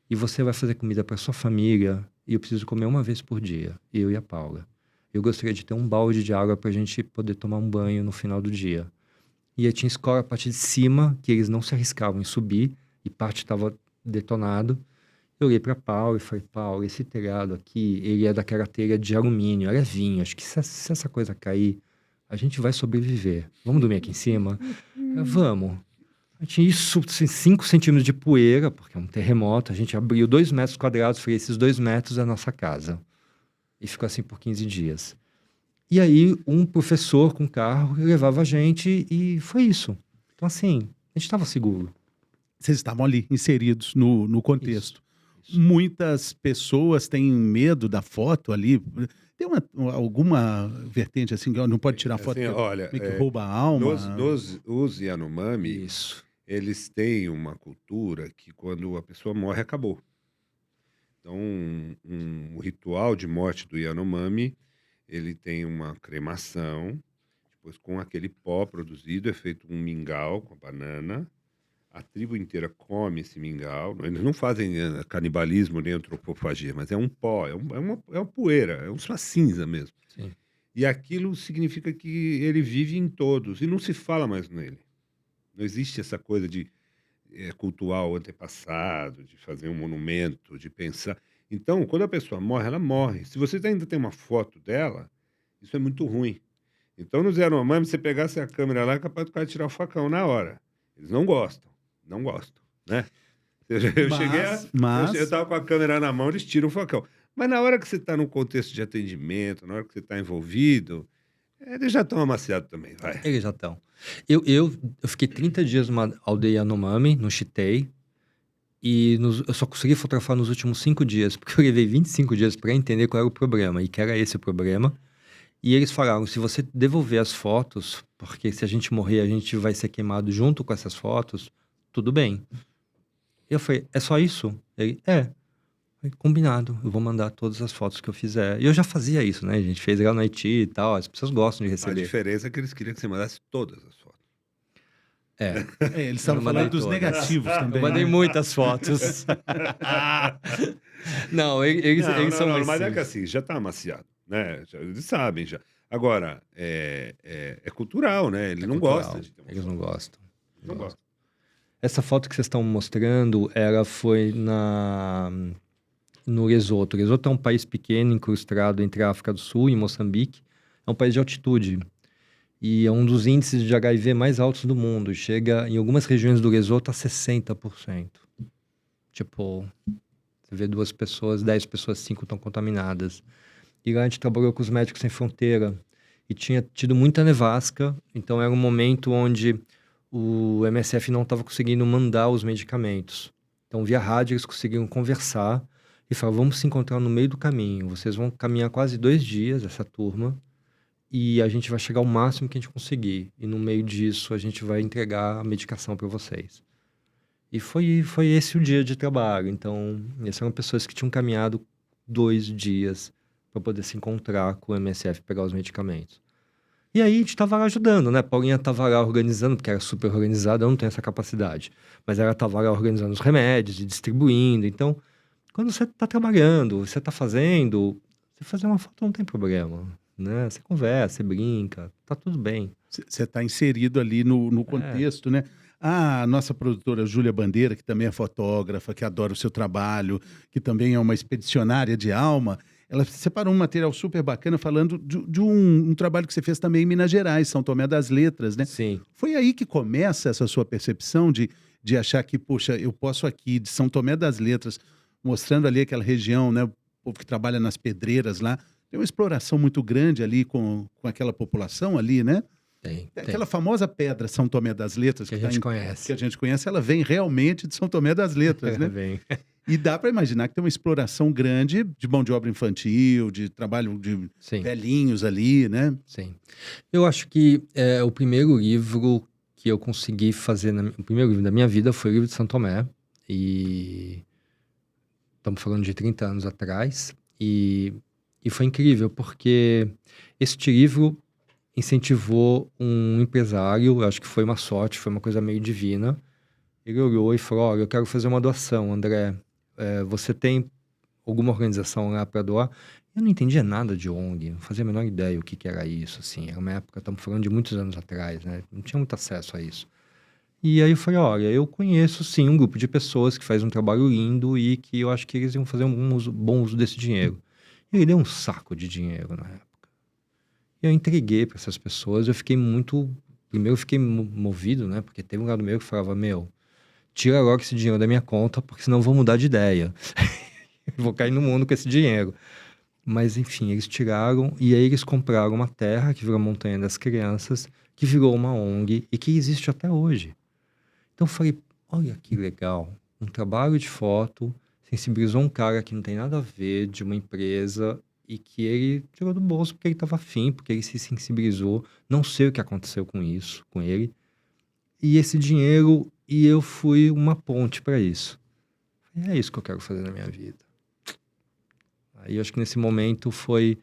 E você vai fazer comida para sua família, e eu preciso comer uma vez por dia, eu e a Paula. Eu gostaria de ter um balde de água para a gente poder tomar um banho no final do dia. E aí tinha escola a parte de cima, que eles não se arriscavam em subir, e parte estava detonado. Eu olhei para Paula e falei, Paula, esse telhado aqui, ele é daquela telha de alumínio, ela é vinho, acho que se essa coisa cair, a gente vai sobreviver. Vamos dormir aqui em cima? Vamos. Tinha isso, assim, 5 centímetros de poeira, porque é um terremoto, a gente abriu 2 metros quadrados, falei, esses 2 metros é a nossa casa. E ficou assim por 15 dias. E aí, um professor com carro levava a gente e foi isso. Então, assim, a gente estava seguro. Vocês estavam ali, inseridos no contexto. Isso. Muitas pessoas têm medo da foto ali. Tem alguma vertente assim, que não pode tirar foto, assim, olha, que rouba a alma? Os Yanomami, isso. eles têm uma cultura que quando a pessoa morre, acabou. Então, o ritual de morte do Yanomami, ele tem uma cremação, depois com aquele pó produzido é feito um mingau com a banana, a tribo inteira come esse mingau, eles não fazem canibalismo nem antropofagia, mas é um pó, é uma poeira, é uma cinza mesmo. Sim. E aquilo significa que ele vive em todos e não se fala mais nele. Não existe essa coisa de cultuar o antepassado, de fazer um monumento, de pensar. Então, quando a pessoa morre, ela morre. Se você ainda tem uma foto dela, isso é muito ruim. Então, no Zé Yanomami, se você pegasse a câmera lá, é capaz do cara tirar o facão na hora. Eles não gostam, né? Eu cheguei eu estava com a câmera na mão, eles tiram o facão. Mas na hora que você está num contexto de atendimento, na hora que você está envolvido, eles já estão amaciados também, vai. Eles já estão. Eu fiquei 30 dias numa aldeia Yanomami, no Chitei, e eu só consegui fotografar nos últimos 5 dias, porque eu levei 25 dias para entender qual era o problema, e que era esse o problema. E eles falaram, se você devolver as fotos, porque se a gente morrer, a gente vai ser queimado junto com essas fotos, tudo bem. Eu falei, é só isso? Ele, é. Combinado, eu vou mandar todas as fotos que eu fizer. E eu já fazia isso, né? A gente fez lá no Haiti e tal, as pessoas gostam de A receber. diferença é que eles queriam que você mandasse todas as fotos. É, Eles estavam Eu mandei falando dos todas. negativos também. eu mandei né? muitas fotos. Não, eles são mais mas é que simples. assim, já está amaciado, né? Eles sabem já. Agora, é cultural, né? Ele não cultural. gosta de ter uma Eles foto. não gostam. Não gosta. Essa foto que vocês estão mostrando, ela foi no Lesoto. O Lesoto é um país pequeno, incrustado entre a África do Sul e Moçambique. É um país de altitude. E é um dos índices de HIV mais altos do mundo. Chega, em algumas regiões do Lesoto, a 60%. Tipo, você vê 2 pessoas, 10 pessoas, 5 estão contaminadas. E lá a gente trabalhou com os Médicos Sem Fronteira. E tinha tido muita nevasca. Então era um momento onde o MSF não estava conseguindo mandar os medicamentos. Então, via rádio, eles conseguiram conversar e falaram, vamos se encontrar no meio do caminho. Vocês vão caminhar quase 2 dias, essa turma, e a gente vai chegar ao máximo que a gente conseguir. E no meio disso, a gente vai entregar a medicação para vocês. E foi esse o dia de trabalho. Então, essas eram pessoas que tinham caminhado 2 dias para poder se encontrar com o MSF e pegar os medicamentos. E aí a gente tava lá ajudando, né? Paulinha tava lá organizando, porque era super organizada, eu não tenho essa capacidade. Mas ela tava lá organizando os remédios e distribuindo. Então, quando você tá trabalhando, você tá fazendo, você fazer uma foto não tem problema, né? Você conversa, você brinca, tá tudo bem. Você está inserido ali no contexto, né? A nossa produtora Júlia Bandeira, que também é fotógrafa, que adora o seu trabalho, que também é uma expedicionária de alma, ela separou um material super bacana falando de um trabalho que você fez também em Minas Gerais, São Tomé das Letras, né? Sim. Foi aí que começa essa sua percepção de achar que, poxa, eu posso aqui, de São Tomé das Letras, mostrando ali aquela região, né? O povo que trabalha nas pedreiras lá, tem uma exploração muito grande ali com aquela população ali, né? Tem. Aquela famosa pedra São Tomé das Letras Que a gente conhece. que a gente conhece, ela vem realmente de São Tomé das Letras, né? Vem. E dá para imaginar que tem uma exploração grande de mão de obra infantil, de trabalho de Sim. velhinhos ali, né? Sim. Eu acho que o primeiro livro que eu consegui fazer, o primeiro livro da minha vida foi o livro de São Tomé. E estamos falando de 30 anos atrás. E foi incrível, porque este livro incentivou um empresário, eu acho que foi uma sorte, foi uma coisa meio divina. Ele olhou e falou, olha, eu quero fazer uma doação, André. Você tem alguma organização lá para doar? Eu não entendia nada de ONG, não fazia a menor ideia o que era isso, assim. Era uma época, estamos falando de muitos anos atrás, né? Não tinha muito acesso a isso. E aí eu falei, olha, eu conheço, sim, um grupo de pessoas que faz um trabalho lindo e que eu acho que eles iam fazer um bom uso desse dinheiro. E ele deu um saco de dinheiro na época. E eu entreguei para essas pessoas, eu fiquei muito... Primeiro eu fiquei movido, né? Porque teve um lado meu que falava, tira logo esse dinheiro da minha conta, porque senão eu vou mudar de ideia. Vou cair no mundo com esse dinheiro. Mas, enfim, eles tiraram e aí eles compraram uma terra que virou a Montanha das Crianças, que virou uma ONG e que existe até hoje. Então eu falei, olha que legal, um trabalho de foto, sensibilizou um cara que não tem nada a ver, de uma empresa, e que ele tirou do bolso porque ele estava afim, porque ele se sensibilizou. Não sei o que aconteceu com isso, com ele. E esse dinheiro E eu fui uma ponte para isso. É isso que eu quero fazer na minha vida. Aí eu acho que nesse momento foi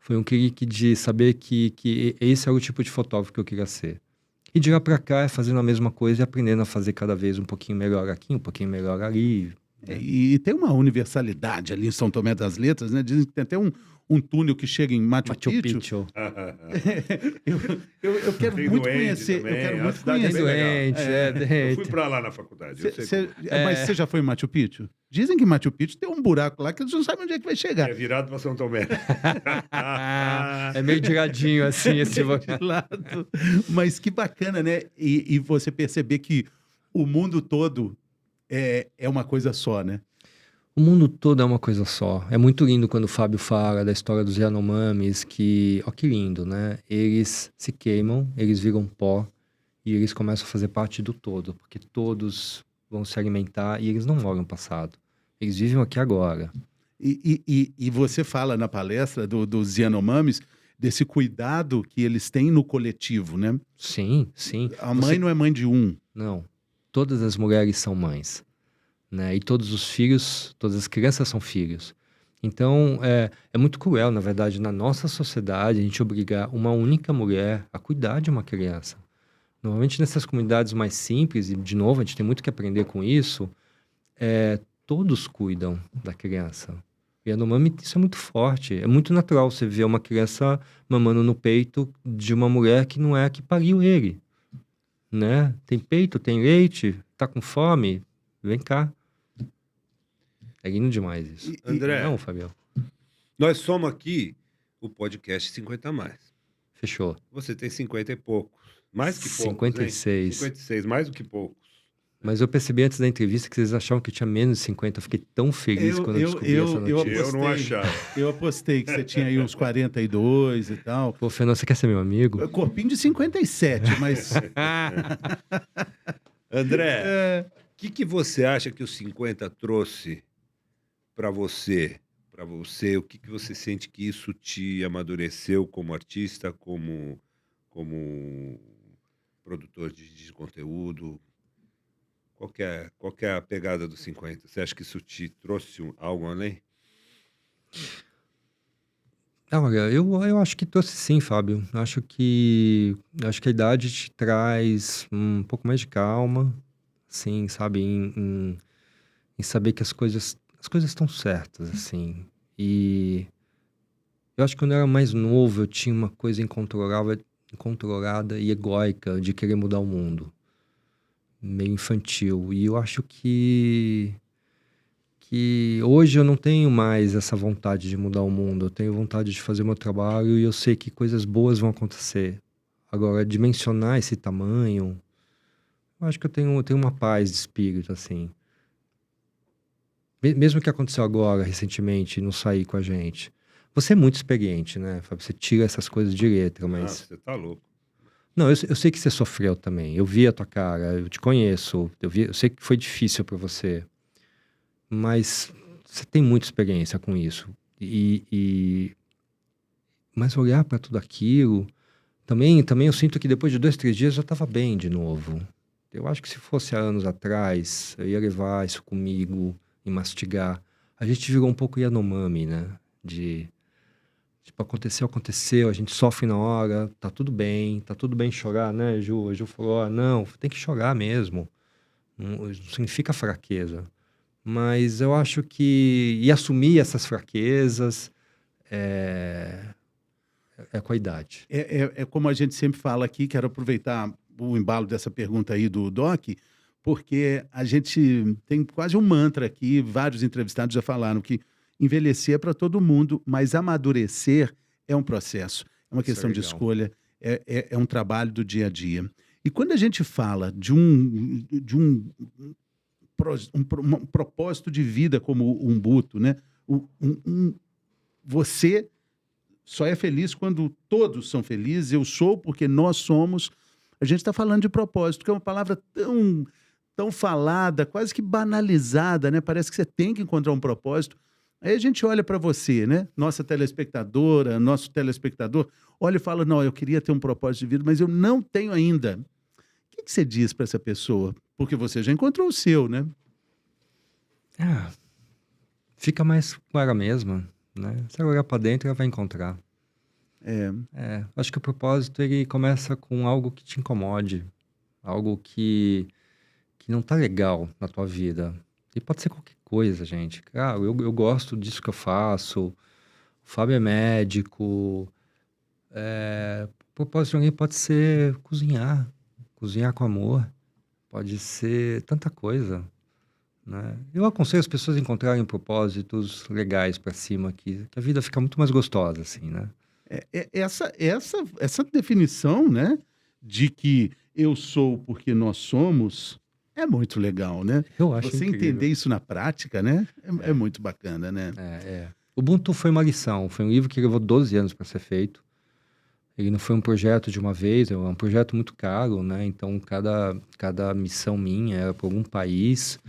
um clique de saber que esse era o tipo de fotógrafo que eu queria ser. E de lá para cá é fazendo a mesma coisa e aprendendo a fazer cada vez um pouquinho melhor aqui, um pouquinho melhor ali. E tem uma universalidade ali em São Tomé das Letras, né? Dizem que tem até um túnel que chega em Machu Picchu. Eu quero Tem muito Duende conhecer. também, Eu quero a muito cidade é bem conhecer. legal. Doente, Eu fui para lá na faculdade. Eu sei como Mas você já foi em Machu Picchu? Dizem que Machu Picchu tem um buraco lá que eles não sabem onde é que vai chegar. é virado para São Tomé. É meio diradinho assim esse De lado. Mas que bacana, né? E você perceber que o mundo todo é uma coisa só, né? O mundo todo é uma coisa só. É muito lindo quando o Fábio fala da história dos Yanomamis, que, ó que lindo, né? Eles se queimam, eles viram pó e eles começam a fazer parte do todo, porque todos vão se alimentar e eles não moram no passado. Eles vivem aqui agora. E você fala na palestra dos Yanomamis desse cuidado que eles têm no coletivo, né? Sim, sim. A mãe não é mãe de um. Não. Todas as mulheres são mães, né? E todos os filhos, todas as crianças são filhos. Então, é muito cruel, na verdade, na nossa sociedade, a gente obrigar uma única mulher a cuidar de uma criança. Normalmente, nessas comunidades mais simples, e, de novo, a gente tem muito que aprender com isso, todos cuidam da criança. E a Yanomami, isso é muito forte. É muito natural você ver uma criança mamando no peito de uma mulher que não é a que pariu ele, né? Tem peito, tem leite, tá com fome, vem cá. É lindo demais isso. André, Não, Fabião. nós somos aqui o podcast 50 a mais. Fechou. Você tem 50 e poucos. Mais que poucos, 56. hein? 56, mais do que poucos. Mas eu percebi antes da entrevista que vocês achavam que eu tinha menos de 50. Eu fiquei tão feliz quando eu descobri essa notícia. Eu não achava. Eu apostei que você tinha aí uns 42 e tal. Pô, Fernando, você quer ser meu amigo? Corpinho de 57, mas... André, o que você acha que os 50 trouxe para você? O que você sente que isso te amadureceu como artista, como produtor de conteúdo? Qual que é a pegada dos 50? Você acha que isso te trouxe algo além? Olha, eu acho que trouxe sim, Fábio. Acho que a idade te traz um pouco mais de calma, assim, sabe? Em saber que as coisas estão certas, assim. E eu acho que quando eu era mais novo, eu tinha uma coisa incontrolada e egóica de querer mudar o mundo. Meio infantil. E eu acho que hoje eu não tenho mais essa vontade de mudar o mundo. Eu tenho vontade de fazer o meu trabalho e eu sei que coisas boas vão acontecer. Agora, dimensionar esse tamanho, eu acho que eu tenho uma paz de espírito, assim. Mesmo que aconteceu agora, recentemente, não sair com a gente. Você é muito experiente, né, Fábio? Você tira essas coisas de letra, mas... Você tá louco. Não, eu sei que você sofreu também. Eu vi a tua cara, eu te conheço. Eu sei que foi difícil para você. Mas você tem muita experiência com isso. Mas olhar para tudo aquilo... Também eu sinto que depois de 2, 3 dias eu já estava bem de novo. Eu acho que se fosse há anos atrás, eu ia levar isso comigo e mastigar. A gente virou um pouco Yanomami, né? Tipo, aconteceu, a gente sofre na hora, tá tudo bem chorar, né, Ju? A Ju falou, não, tem que chorar mesmo. Não significa fraqueza. Mas eu acho que... E assumir essas fraquezas é com a idade. É como a gente sempre fala aqui, quero aproveitar o embalo dessa pergunta aí do Doc, porque a gente tem quase um mantra aqui, vários entrevistados já falaram que envelhecer é para todo mundo, mas amadurecer é um processo, é uma questão de escolha, é um trabalho do dia a dia. E quando a gente fala de um propósito de vida como o Umbuto, né? Você só é feliz quando todos são felizes, eu sou porque nós somos. A gente está falando de propósito, que é uma palavra tão falada, quase que banalizada, né? Parece que você tem que encontrar um propósito. Aí a gente olha para você, né? Nossa telespectadora, nosso telespectador, olha e fala, não, eu queria ter um propósito de vida, mas eu não tenho ainda. O que você diz para essa pessoa? Porque você já encontrou o seu, né? Fica mais com ela mesma, né? Se ela olhar para dentro, ela vai encontrar. Acho que o propósito, ele começa com algo que te incomode, algo que não tá legal na tua vida. E pode ser qualquer coisa, gente. Eu gosto disso que eu faço. O Fábio é médico. O propósito de alguém pode ser cozinhar com amor. Pode ser tanta coisa, né? Eu aconselho as pessoas a encontrarem propósitos legais para cima, que a vida fica muito mais gostosa, assim, né? Essa definição, né, de que eu sou porque nós somos, é muito legal, né? Eu acho Você incrível. entender isso na prática, né? É muito bacana, né? O Ubuntu foi uma lição, foi um livro que levou 12 anos para ser feito. Ele não foi um projeto de uma vez, é um projeto muito caro, né? Então, cada missão minha era para algum país.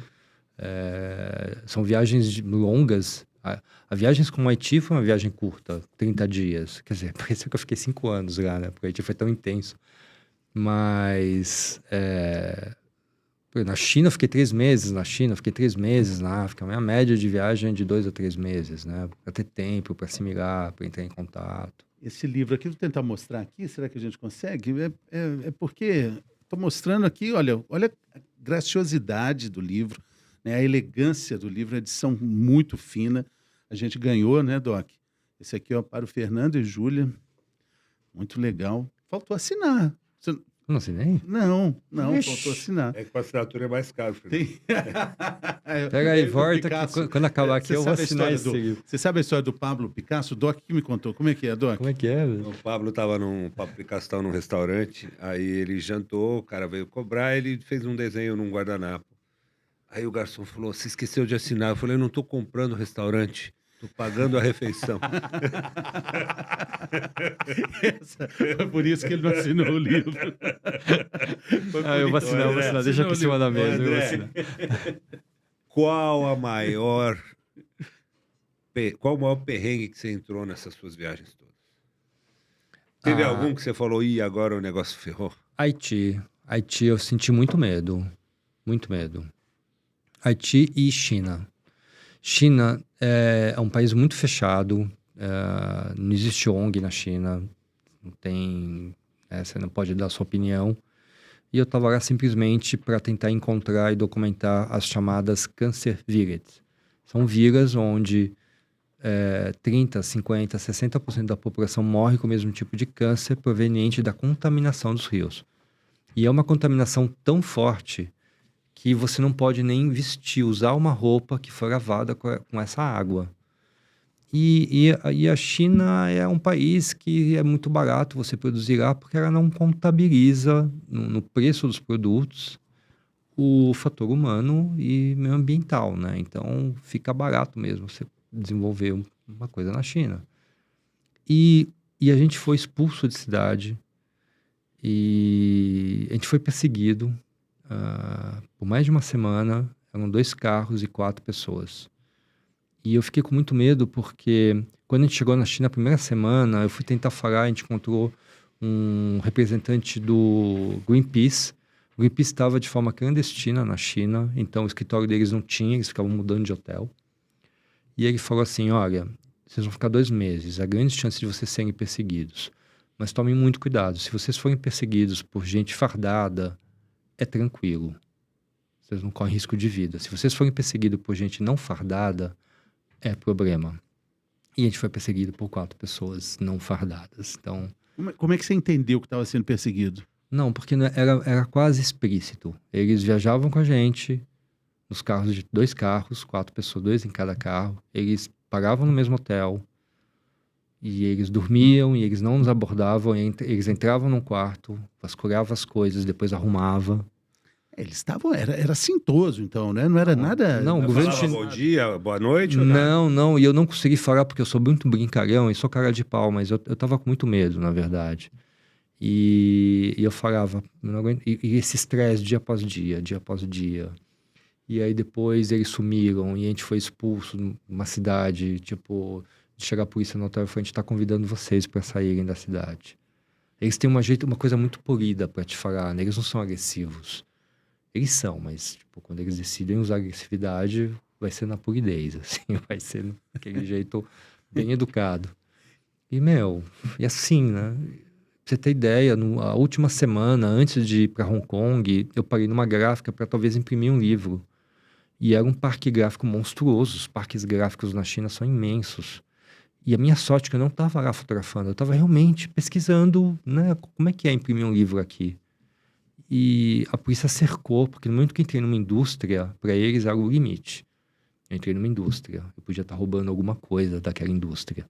São viagens longas. A viagem com o Haiti foi uma viagem curta, 30 dias. Quer dizer, pareceu que eu fiquei 5 anos lá, né? Porque o Haiti foi tão intenso. Mas na China eu fiquei 3 meses, fiquei 3 meses na África. A minha média de viagem é de 2 a 3 meses, né? Para ter tempo, para assimilar, para entrar em contato. Esse livro aqui, vou tentar mostrar aqui, será que a gente consegue? É porque estou mostrando aqui, olha a graciosidade do livro, né? A elegância do livro, a edição muito fina. A gente ganhou, né, Doc? Esse aqui, ó, para o Fernando e Júlia. Muito legal. Faltou assinar. Você... Não assinei? Não, Ixi. faltou assinar. É que a assinatura é mais cara. Tem... Pega aí, volta, que quando acabar aqui eu vou assinar esse livro. Você sabe a história do Pablo Picasso? O Doc que me contou. Como é que é, Doc? Como é que é, velho? O Pablo Picasso estava num restaurante, aí ele jantou, o cara veio cobrar, ele fez um desenho num guardanapo. Aí o garçom falou, você esqueceu de assinar. Eu falei, eu não estou comprando o restaurante, estou pagando a refeição. Foi por isso que ele não assinou o livro. Eu vou assinar. Deixa aqui em cima da mesa, eu vou assinar. Qual o maior perrengue que você entrou nessas suas viagens todas? Teve algum que você falou, agora o negócio ferrou? Haiti eu senti muito medo. Haiti e China. China é um país muito fechado, não existe ONG na China, não tem, você não pode dar a sua opinião. E eu estava lá simplesmente para tentar encontrar e documentar as chamadas cancer villages. São vilas onde 30, 50, 60% da população morre com o mesmo tipo de câncer proveniente da contaminação dos rios. E é uma contaminação tão forte que você não pode nem usar uma roupa que foi lavada com essa água. E a China é um país que é muito barato você produzir lá, porque ela não contabiliza no preço dos produtos o fator humano e meio ambiental, né? Então, fica barato mesmo você desenvolver uma coisa na China. E a gente foi expulso de cidade e a gente foi perseguido. Por mais de uma semana, eram 2 carros e 4 pessoas. E eu fiquei com muito medo porque quando a gente chegou na China a primeira semana, eu fui tentar falar, a gente encontrou um representante do Greenpeace. O Greenpeace estava de forma clandestina na China, então o escritório deles não tinha, eles ficavam mudando de hotel. E ele falou assim, olha, vocês vão ficar 2 meses, há grande chance de vocês serem perseguidos. Mas tomem muito cuidado, se vocês forem perseguidos por gente fardada, é tranquilo. Vocês não correm risco de vida. Se vocês forem perseguidos por gente não fardada, é problema. E a gente foi perseguido por 4 pessoas não fardadas. Então... Como é que você entendeu que estava sendo perseguido? Não, porque era quase explícito. Eles viajavam com a gente nos carros de 2 carros, 4 pessoas, 2 em cada carro. Eles pagavam no mesmo hotel. E eles dormiam e eles não nos abordavam. Eles entravam num quarto, vasculhavam as coisas, depois arrumavam. Eles estavam... Era assintoso, então, né? Não era nada... Não, o governo Bom dia, boa noite? Não. E eu não consegui falar porque eu sou muito brincalhão e sou cara de pau, mas eu tava com muito medo, na verdade. E eu falava... Não aguento, e esse estresse dia após dia. E aí depois eles sumiram e a gente foi expulso numa cidade, tipo... De chegar a polícia no hotel e falar, a gente tá convidando vocês para saírem da cidade. Eles têm uma coisa muito polida para te falar, né? Eles não são agressivos. Eles são, mas tipo, quando eles decidem usar agressividade, vai ser na polidez, assim, vai ser daquele jeito bem educado. E, e assim, né? Pra você ter ideia, a última semana, antes de ir para Hong Kong, eu parei numa gráfica para talvez imprimir um livro. E era um parque gráfico monstruoso. Os parques gráficos na China são imensos. E a minha sorte é que eu não estava lá fotografando, eu estava realmente pesquisando, né, como é que é imprimir um livro aqui. E a polícia cercou, porque no momento que eu entrei numa indústria, para eles era o limite. Eu entrei numa indústria, eu podia estar roubando alguma coisa daquela indústria.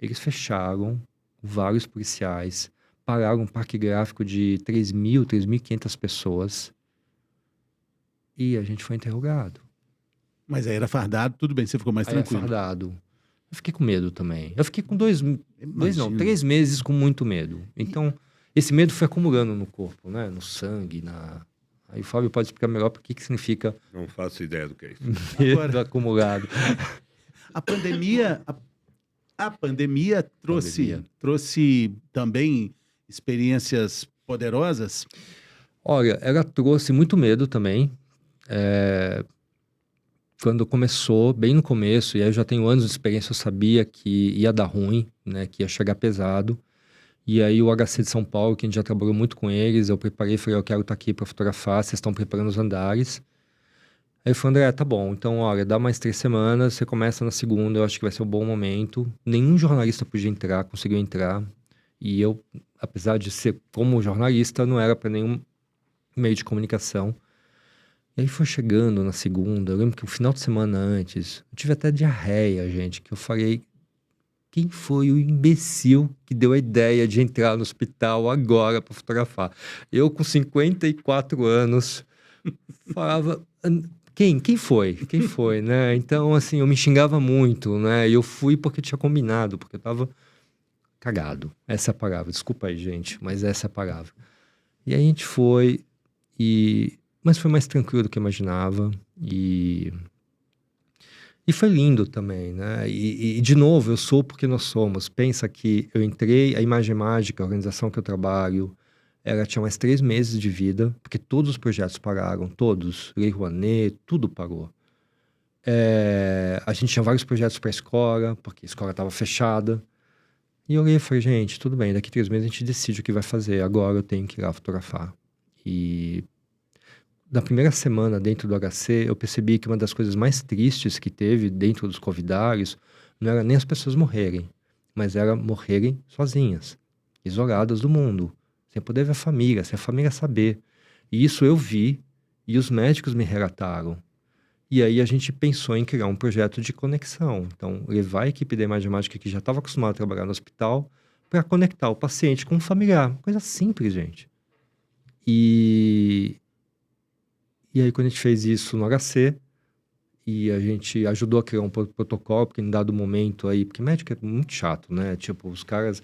Eles fecharam, vários policiais, pararam um parque gráfico de 3.000, 3.500 pessoas e a gente foi interrogado. Mas aí era fardado, tudo bem, você ficou mais Aí tranquilo. fardado. Eu fiquei com medo também. Eu fiquei com 3 meses com muito medo. Então, esse medo foi acumulando no corpo, né? No sangue, Aí o Fábio pode explicar melhor o que significa Não faço ideia do que é isso. medo acumulado. A pandemia, a pandemia trouxe também experiências poderosas? Olha, ela trouxe muito medo também. Quando começou, bem no começo, e aí eu já tenho anos de experiência, eu sabia que ia dar ruim, né? Que ia chegar pesado. E aí o HC de São Paulo, que a gente já trabalhou muito com eles, eu preparei, falei, eu quero estar aqui para fotografar, vocês estão preparando os andares. Aí eu falei, André, tá bom, então, olha, dá mais 3 semanas, você começa na segunda, eu acho que vai ser um bom momento. Nenhum jornalista podia entrar, conseguiu entrar. E eu, apesar de ser como jornalista, não era para nenhum meio de comunicação. E aí foi chegando na segunda, eu lembro que o final de semana antes, eu tive até diarreia, gente, que eu falei, quem foi o imbecil que deu a ideia de entrar no hospital agora para fotografar? Eu com 54 anos, falava, quem foi? Quem foi, né? Então, assim, eu me xingava muito, né? E eu fui porque tinha combinado, porque eu tava cagado. Essa é a palavra, desculpa aí, gente, mas essa é a palavra. E aí a gente foi, mas foi mais tranquilo do que eu imaginava. E foi lindo também, né? E de novo, eu sou porque nós somos. Pensa que eu entrei, a Imagem Mágica, a organização que eu trabalho, ela tinha mais 3 meses de vida, porque todos os projetos pararam, todos. Lei Rouanet, tudo parou. A gente tinha vários projetos para a escola, porque a escola estava fechada. E eu olhei e falei, gente, tudo bem, daqui 3 meses a gente decide o que vai fazer. Agora eu tenho que ir lá fotografar. E na primeira semana dentro do HC, eu percebi que uma das coisas mais tristes que teve dentro dos convidários não era nem as pessoas morrerem, mas era morrerem sozinhas, isoladas do mundo, sem poder ver a família, sem a família saber. E isso eu vi e os médicos me relataram. E aí a gente pensou em criar um projeto de conexão. Então, levar a equipe da Imagem Mágica que já estava acostumada a trabalhar no hospital para conectar o paciente com o familiar. Coisa simples, gente. E aí, quando a gente fez isso no HC, e a gente ajudou a criar um protocolo, porque em dado momento aí, porque médico é muito chato, né? Tipo, os caras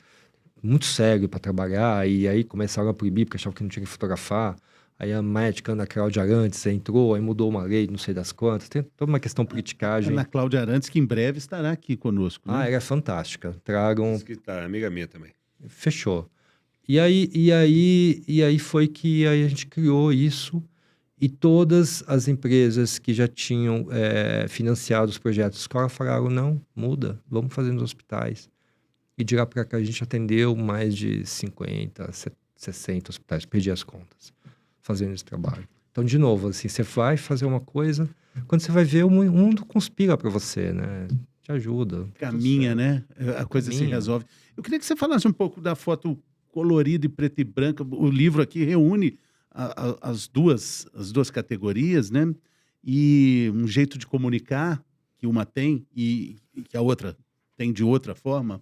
muito sério para trabalhar, e aí começaram a proibir, porque achavam que não tinha que fotografar. Aí a médica Ana Cláudia Arantes entrou, aí mudou uma lei, não sei das quantas. Tem toda uma questão politicagem. Ana Cláudia Arantes, que em breve estará aqui conosco, né? Ela é fantástica. Tragam... Diz que tá, amiga minha também. Fechou. E aí foi que aí a gente criou isso, e todas as empresas que já tinham financiado os projetos de escola falaram, não, muda, vamos fazer nos hospitais. E de lá para cá a gente atendeu mais de 50, 60 hospitais, perdi as contas, fazendo esse trabalho. Então, de novo, assim, você vai fazer uma coisa, quando você vai ver, o mundo conspira para você, né? Te ajuda. Caminha, né? A coisa se resolve. Eu queria que você falasse um pouco da foto colorida e preta e branca. O livro aqui reúne as duas categorias, né? E um jeito de comunicar que uma tem e que a outra tem de outra forma.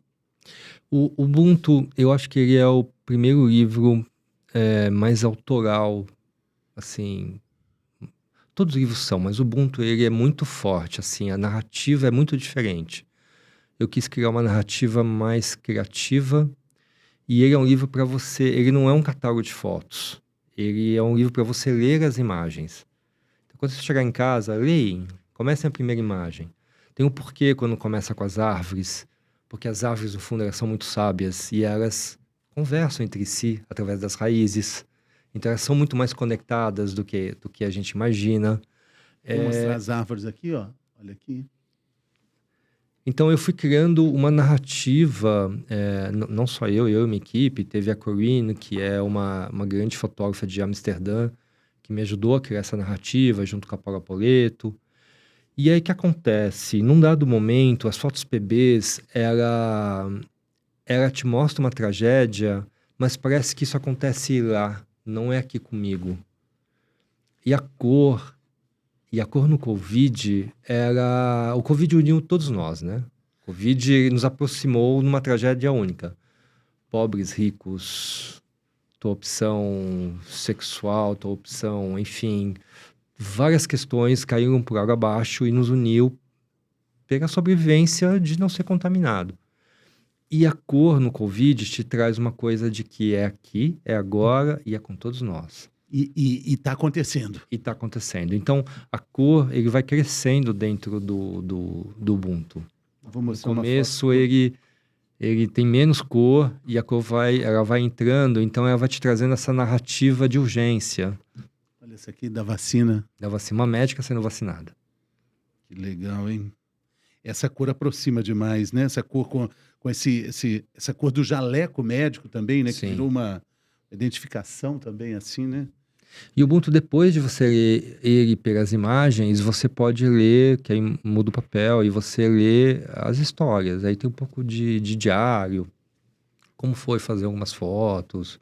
O Ubuntu, eu acho que ele é o primeiro livro mais autoral, assim... Todos os livros são, mas o Ubuntu, ele é muito forte, assim, a narrativa é muito diferente. Eu quis criar uma narrativa mais criativa, e ele é um livro para você... Ele não é um catálogo de fotos. Ele é um livro para você ler as imagens. Então, quando você chegar em casa, leia, comece a primeira imagem. Tem um porquê quando começa com as árvores, porque as árvores, no fundo, elas são muito sábias, e elas conversam entre si através das raízes. Então, elas são muito mais conectadas do que a gente imagina. Vou mostrar as árvores aqui, ó. Olha aqui. Então, eu fui criando uma narrativa, não só eu e minha equipe, teve a Corinne, que é uma grande fotógrafa de Amsterdã, que me ajudou a criar essa narrativa, junto com a Paula Poletto. E aí, o que acontece? Num dado momento, as fotos PBs, ela te mostra uma tragédia, mas parece que isso acontece lá, não é aqui comigo. E a cor no Covid o Covid uniu todos nós, né? O Covid nos aproximou numa tragédia única. Pobres, ricos, tua opção sexual, tua opção, enfim, várias questões caíram por água abaixo e nos uniu pela sobrevivência de não ser contaminado. E a cor no Covid te traz uma coisa de que é aqui, é agora e é com todos nós. E tá acontecendo. E está acontecendo. Então, a cor, ele vai crescendo dentro do Ubuntu. Vou No mostrar uma começo, foto. ele tem menos cor e a cor ela vai entrando, então ela vai te trazendo essa narrativa de urgência. Olha essa aqui da vacina. Da vacina, uma médica sendo vacinada. Que legal, hein? Essa cor aproxima demais, né? Essa cor com essa cor do jaleco médico também, né? Que Sim. virou uma identificação também, assim, né? E o Ubuntu, depois de você ler ele pelas imagens, você pode ler, que aí muda o papel, e você lê as histórias. Aí tem um pouco de diário, como foi fazer algumas fotos,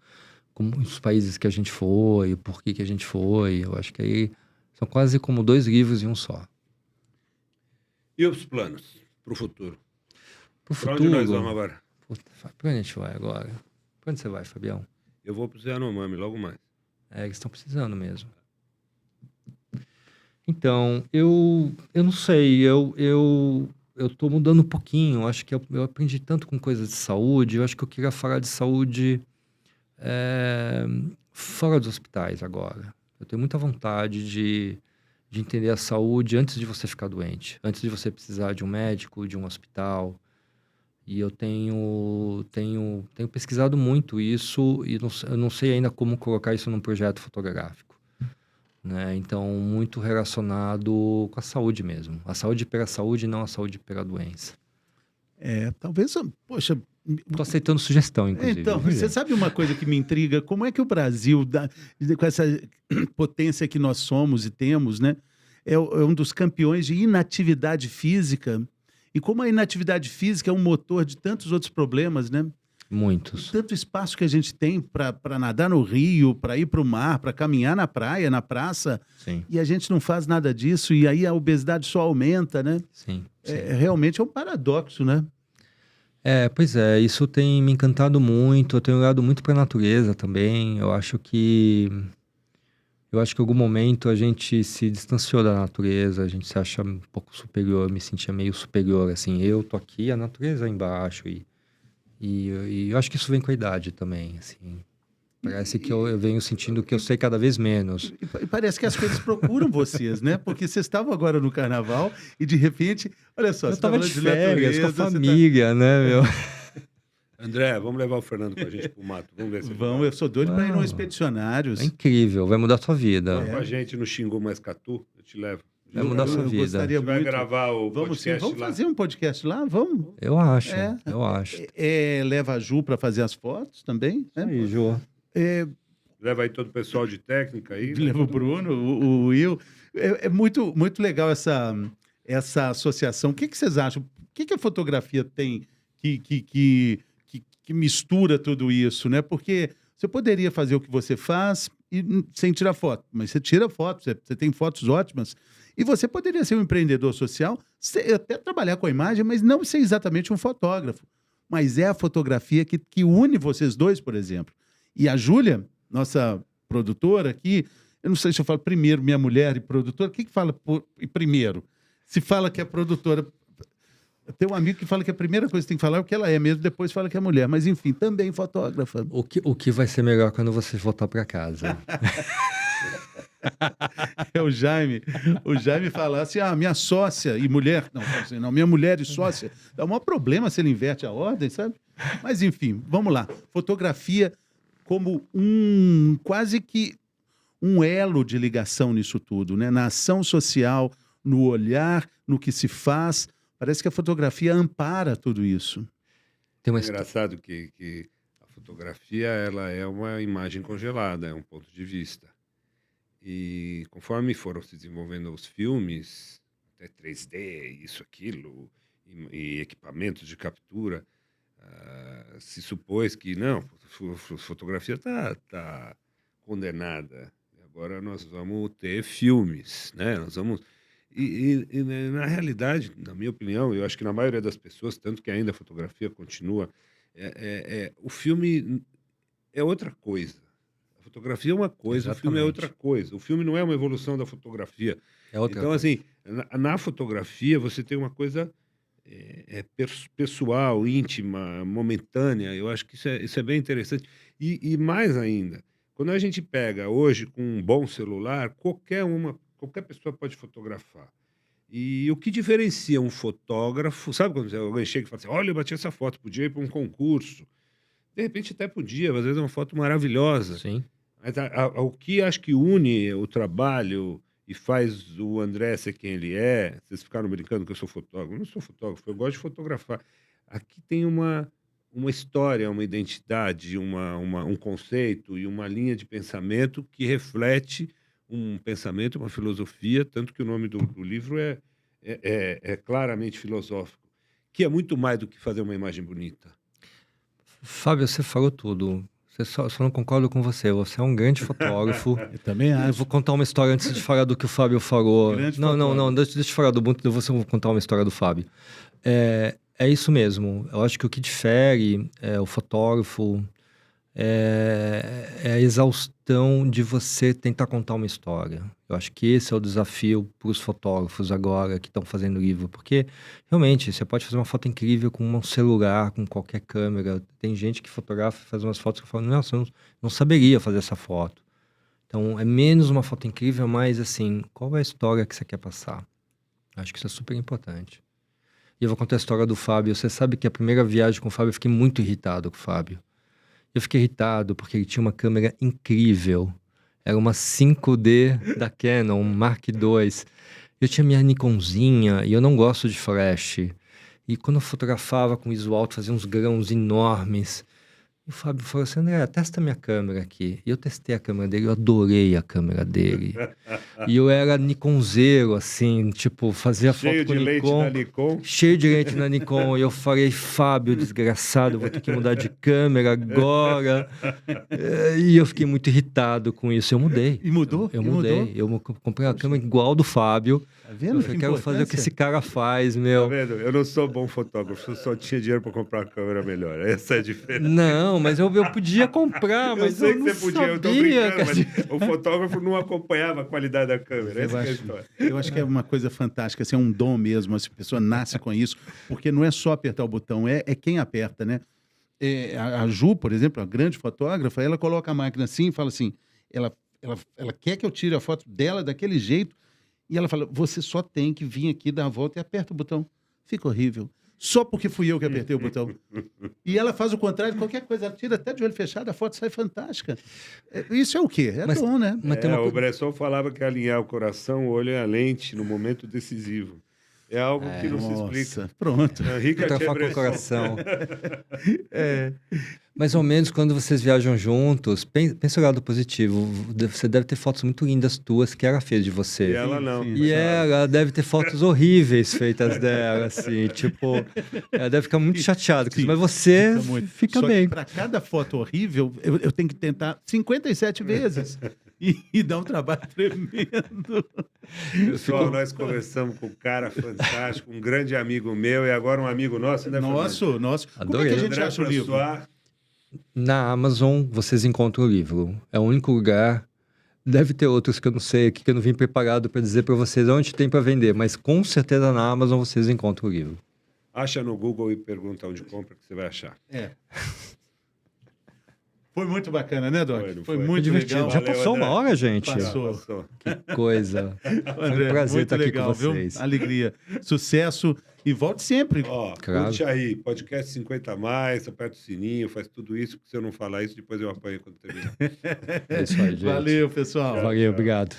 como os países que a gente foi, o porquê que a gente foi. Eu acho que aí são quase como 2 livros em um só. E os planos para o futuro? Pro Para onde nós futuro... vamos agora? Puta, pra onde a gente vai agora? Pra onde você vai, Fabião? Eu vou para o Yanomami logo mais. Eles estão precisando mesmo. Então, eu não sei, eu tô mudando um pouquinho. Acho que eu aprendi tanto com coisas de saúde. Eu acho que eu queria falar de saúde fora dos hospitais agora. Eu tenho muita vontade de entender a saúde antes de você ficar doente, antes de você precisar de um médico, de um hospital. E eu tenho pesquisado muito isso e eu não sei ainda como colocar isso num projeto fotográfico, né? Então, muito relacionado com a saúde mesmo. A saúde pela saúde, não a saúde pela doença. Talvez, poxa... Estou aceitando sugestão, inclusive. Então, viu, você gente? sabe uma coisa que me intriga? Como é que o Brasil, com essa potência que nós somos e temos, né? É um dos campeões de inatividade física. E como a inatividade física é um motor de tantos outros problemas, né? Muitos. Tanto espaço que a gente tem para nadar no rio, para ir para o mar, para caminhar na praia, na praça, Sim, e a gente não faz nada disso, e aí a obesidade só aumenta, né? sim. Realmente é um paradoxo, né? Pois é, isso tem me encantado muito. Eu tenho olhado muito para a natureza também. Eu acho que em algum momento a gente se distanciou da natureza, a gente se acha um pouco superior. Eu me sentia meio superior, assim. Eu tô aqui, a natureza é embaixo. E eu acho que isso vem com a idade também, assim. Parece que eu venho sentindo que eu sei cada vez menos. E parece que as coisas procuram vocês, né? Porque vocês estavam agora no carnaval e de repente, olha só, Eu você tá tava falando de férias com a natureza, você tá- família, né, meu? André, vamos levar o Fernando com a gente pro mato. Vamos ver se ele Vão, vai. eu sou doido para ir num Uau. expedicionários. É incrível, vai mudar a sua vida. Vamos com a gente no Xingu Mais Catu, eu te levo. Vai mudar a sua Eu vida. gostaria Você vai muito. gravar o Vamos sim, podcast vamos lá. fazer um podcast lá, vamos. Eu acho, É. eu acho. Leva a Ju para fazer as fotos também, né? Aí, Jô. Leva aí todo o pessoal de técnica aí. Leva o Bruno, o Will. É muito, muito legal essa associação. O que vocês acham? O que a fotografia tem que mistura tudo isso, né? Porque você poderia fazer o que você faz sem tirar foto, mas você tira foto, você tem fotos ótimas. E você poderia ser um empreendedor social, até trabalhar com a imagem, mas não ser exatamente um fotógrafo. Mas é a fotografia que une vocês dois, por exemplo. E a Júlia, nossa produtora aqui, eu não sei se eu falo primeiro minha mulher e produtora, o que fala primeiro? Se fala que é produtora... Tem um amigo que fala que a primeira coisa que tem que falar é o que ela é mesmo, depois fala que é mulher. Mas, enfim, também fotógrafa. O que vai ser melhor quando você voltar para casa? É o Jaime. O Jaime fala assim, minha sócia e mulher... Não, assim, não, minha mulher e sócia. É o maior problema se ele inverte a ordem, sabe? Mas, enfim, vamos lá. Fotografia como quase que um elo de ligação nisso tudo, né? Na ação social, no olhar, no que se faz. Parece que a fotografia ampara tudo isso. Tem uma É engraçado que a fotografia ela é uma imagem congelada, é um ponto de vista. E conforme foram se desenvolvendo os filmes, até 3D, isso, aquilo, e equipamentos de captura, se supôs que não, fotografia está condenada. Agora nós vamos ter filmes, né? Nós vamos na realidade, na minha opinião, eu acho que na maioria das pessoas, tanto que ainda a fotografia continua, o filme é outra coisa. A fotografia é uma coisa, o filme é outra coisa. O filme não é uma evolução da fotografia. É outra Então, coisa. assim, na fotografia você tem uma coisa pessoal, íntima, momentânea. Eu acho que isso é bem interessante. E mais ainda, quando a gente pega hoje com um bom celular, qualquer pessoa pode fotografar. E o que diferencia um fotógrafo, sabe quando alguém chega e fala assim, olha, eu bati essa foto, podia ir para um concurso. De repente até podia, às vezes é uma foto maravilhosa. Sim. Mas o que acho que une o trabalho e faz o André ser quem ele é, vocês ficaram brincando que eu sou fotógrafo. Eu não sou fotógrafo, eu gosto de fotografar. Aqui tem uma história, uma identidade, um conceito e uma linha de pensamento que reflete um pensamento, uma filosofia, tanto que o nome do livro é claramente filosófico, que é muito mais do que fazer uma imagem bonita. Fábio, você falou tudo. Só não concordo com você. Você é um grande fotógrafo. Eu também acho. Eu vou contar uma história antes de falar do que o Fábio falou. Não. Deixa eu falar do Ubuntu, eu vou contar uma história do Fábio. É isso mesmo. Eu acho que o que difere o fotógrafo é a exaustão de você tentar contar uma história. Eu acho que esse é o desafio para os fotógrafos agora que estão fazendo livro, porque realmente você pode fazer uma foto incrível com um celular, com qualquer câmera. Tem gente que fotografa e faz umas fotos que fala, nossa, eu não saberia fazer essa foto. Então é menos uma foto incrível, mas assim, qual é a história que você quer passar? Acho que isso é super importante. E eu vou contar a história do Fábio. Você sabe que a primeira viagem com o Fábio eu fiquei muito irritado com o Fábio. Eu fiquei irritado porque ele tinha uma câmera incrível. Era uma 5D da Canon, Mark II. Eu tinha minha Nikonzinha e eu não gosto de flash. E quando eu fotografava com ISO alto, fazia uns grãos enormes. E o Fábio falou assim, André, testa minha câmera aqui. E eu testei a câmera dele, eu adorei a câmera dele. E eu era Nikonzeiro, assim, tipo, fazia foto com Nikon. Cheio de lente na Nikon. E eu falei, Fábio, desgraçado, eu vou ter que mudar de câmera agora. E eu fiquei muito irritado com isso. Eu mudei. E mudou? Eu mudei. Eu comprei uma câmera igual do Fábio. Tá vendo? Eu quero fazer o que esse cara faz, meu. Tá vendo? Eu não sou bom fotógrafo, eu só tinha dinheiro para comprar uma câmera melhor. Essa é a diferença. Não, mas eu podia comprar, mas eu não que você podia, eu tô brincando, mas o fotógrafo não acompanhava a qualidade da câmera. Essa é a história. Eu acho que é uma coisa fantástica, assim, é um dom mesmo, a pessoa nasce com isso, porque não é só apertar o botão, é quem aperta, né? A Ju, por exemplo, a grande fotógrafa, ela coloca a máquina assim e fala assim, ela quer que eu tire a foto dela daquele jeito, e ela fala, você só tem que vir aqui, dar a volta e aperta o botão. Fica horrível. Só porque fui eu que apertei o botão. E ela faz o contrário de qualquer coisa. Ela tira até de olho fechado, a foto sai fantástica. Isso é o quê? É dom, né? O Bresson falava que alinhar o coração, o olho e a lente no momento decisivo. É algo que não se explica. Pronto. Fotografar com o coração. Mais ou menos quando vocês viajam juntos, pensa o lado positivo. Você deve ter fotos muito lindas tuas que ela fez de você. E ela não. E ela deve ter fotos horríveis feitas dela, assim. Tipo, ela deve ficar muito chateada. Mas você fica bem. Para cada foto horrível, eu tenho que tentar 57 vezes. E dá um trabalho tremendo. Pessoal, nós conversamos com um cara fantástico, um grande amigo meu e agora um amigo nosso, né, Nosso. Adorei. Como é que a gente acha o livro? Na Amazon vocês encontram o livro. É o único lugar. Deve ter outros que eu não sei aqui, que eu não vim preparado para dizer para vocês onde tem para vender, mas com certeza na Amazon vocês encontram o livro. Acha no Google e pergunta onde compra que você vai achar. Foi muito bacana, né, Doc? Foi, não Foi foi? muito Divertido. legal. Já Valeu, passou André. uma hora, gente? Passou. Que coisa. Foi André, um prazer muito estar aqui legal, com vocês. viu? Alegria. Sucesso e volte sempre. Ó, Claro. curte aí, podcast 50 a mais, aperta o sininho, faz tudo isso, porque se eu não falar isso, depois eu apanho quando terminar. É isso aí, gente. Valeu, pessoal. Valeu, obrigado.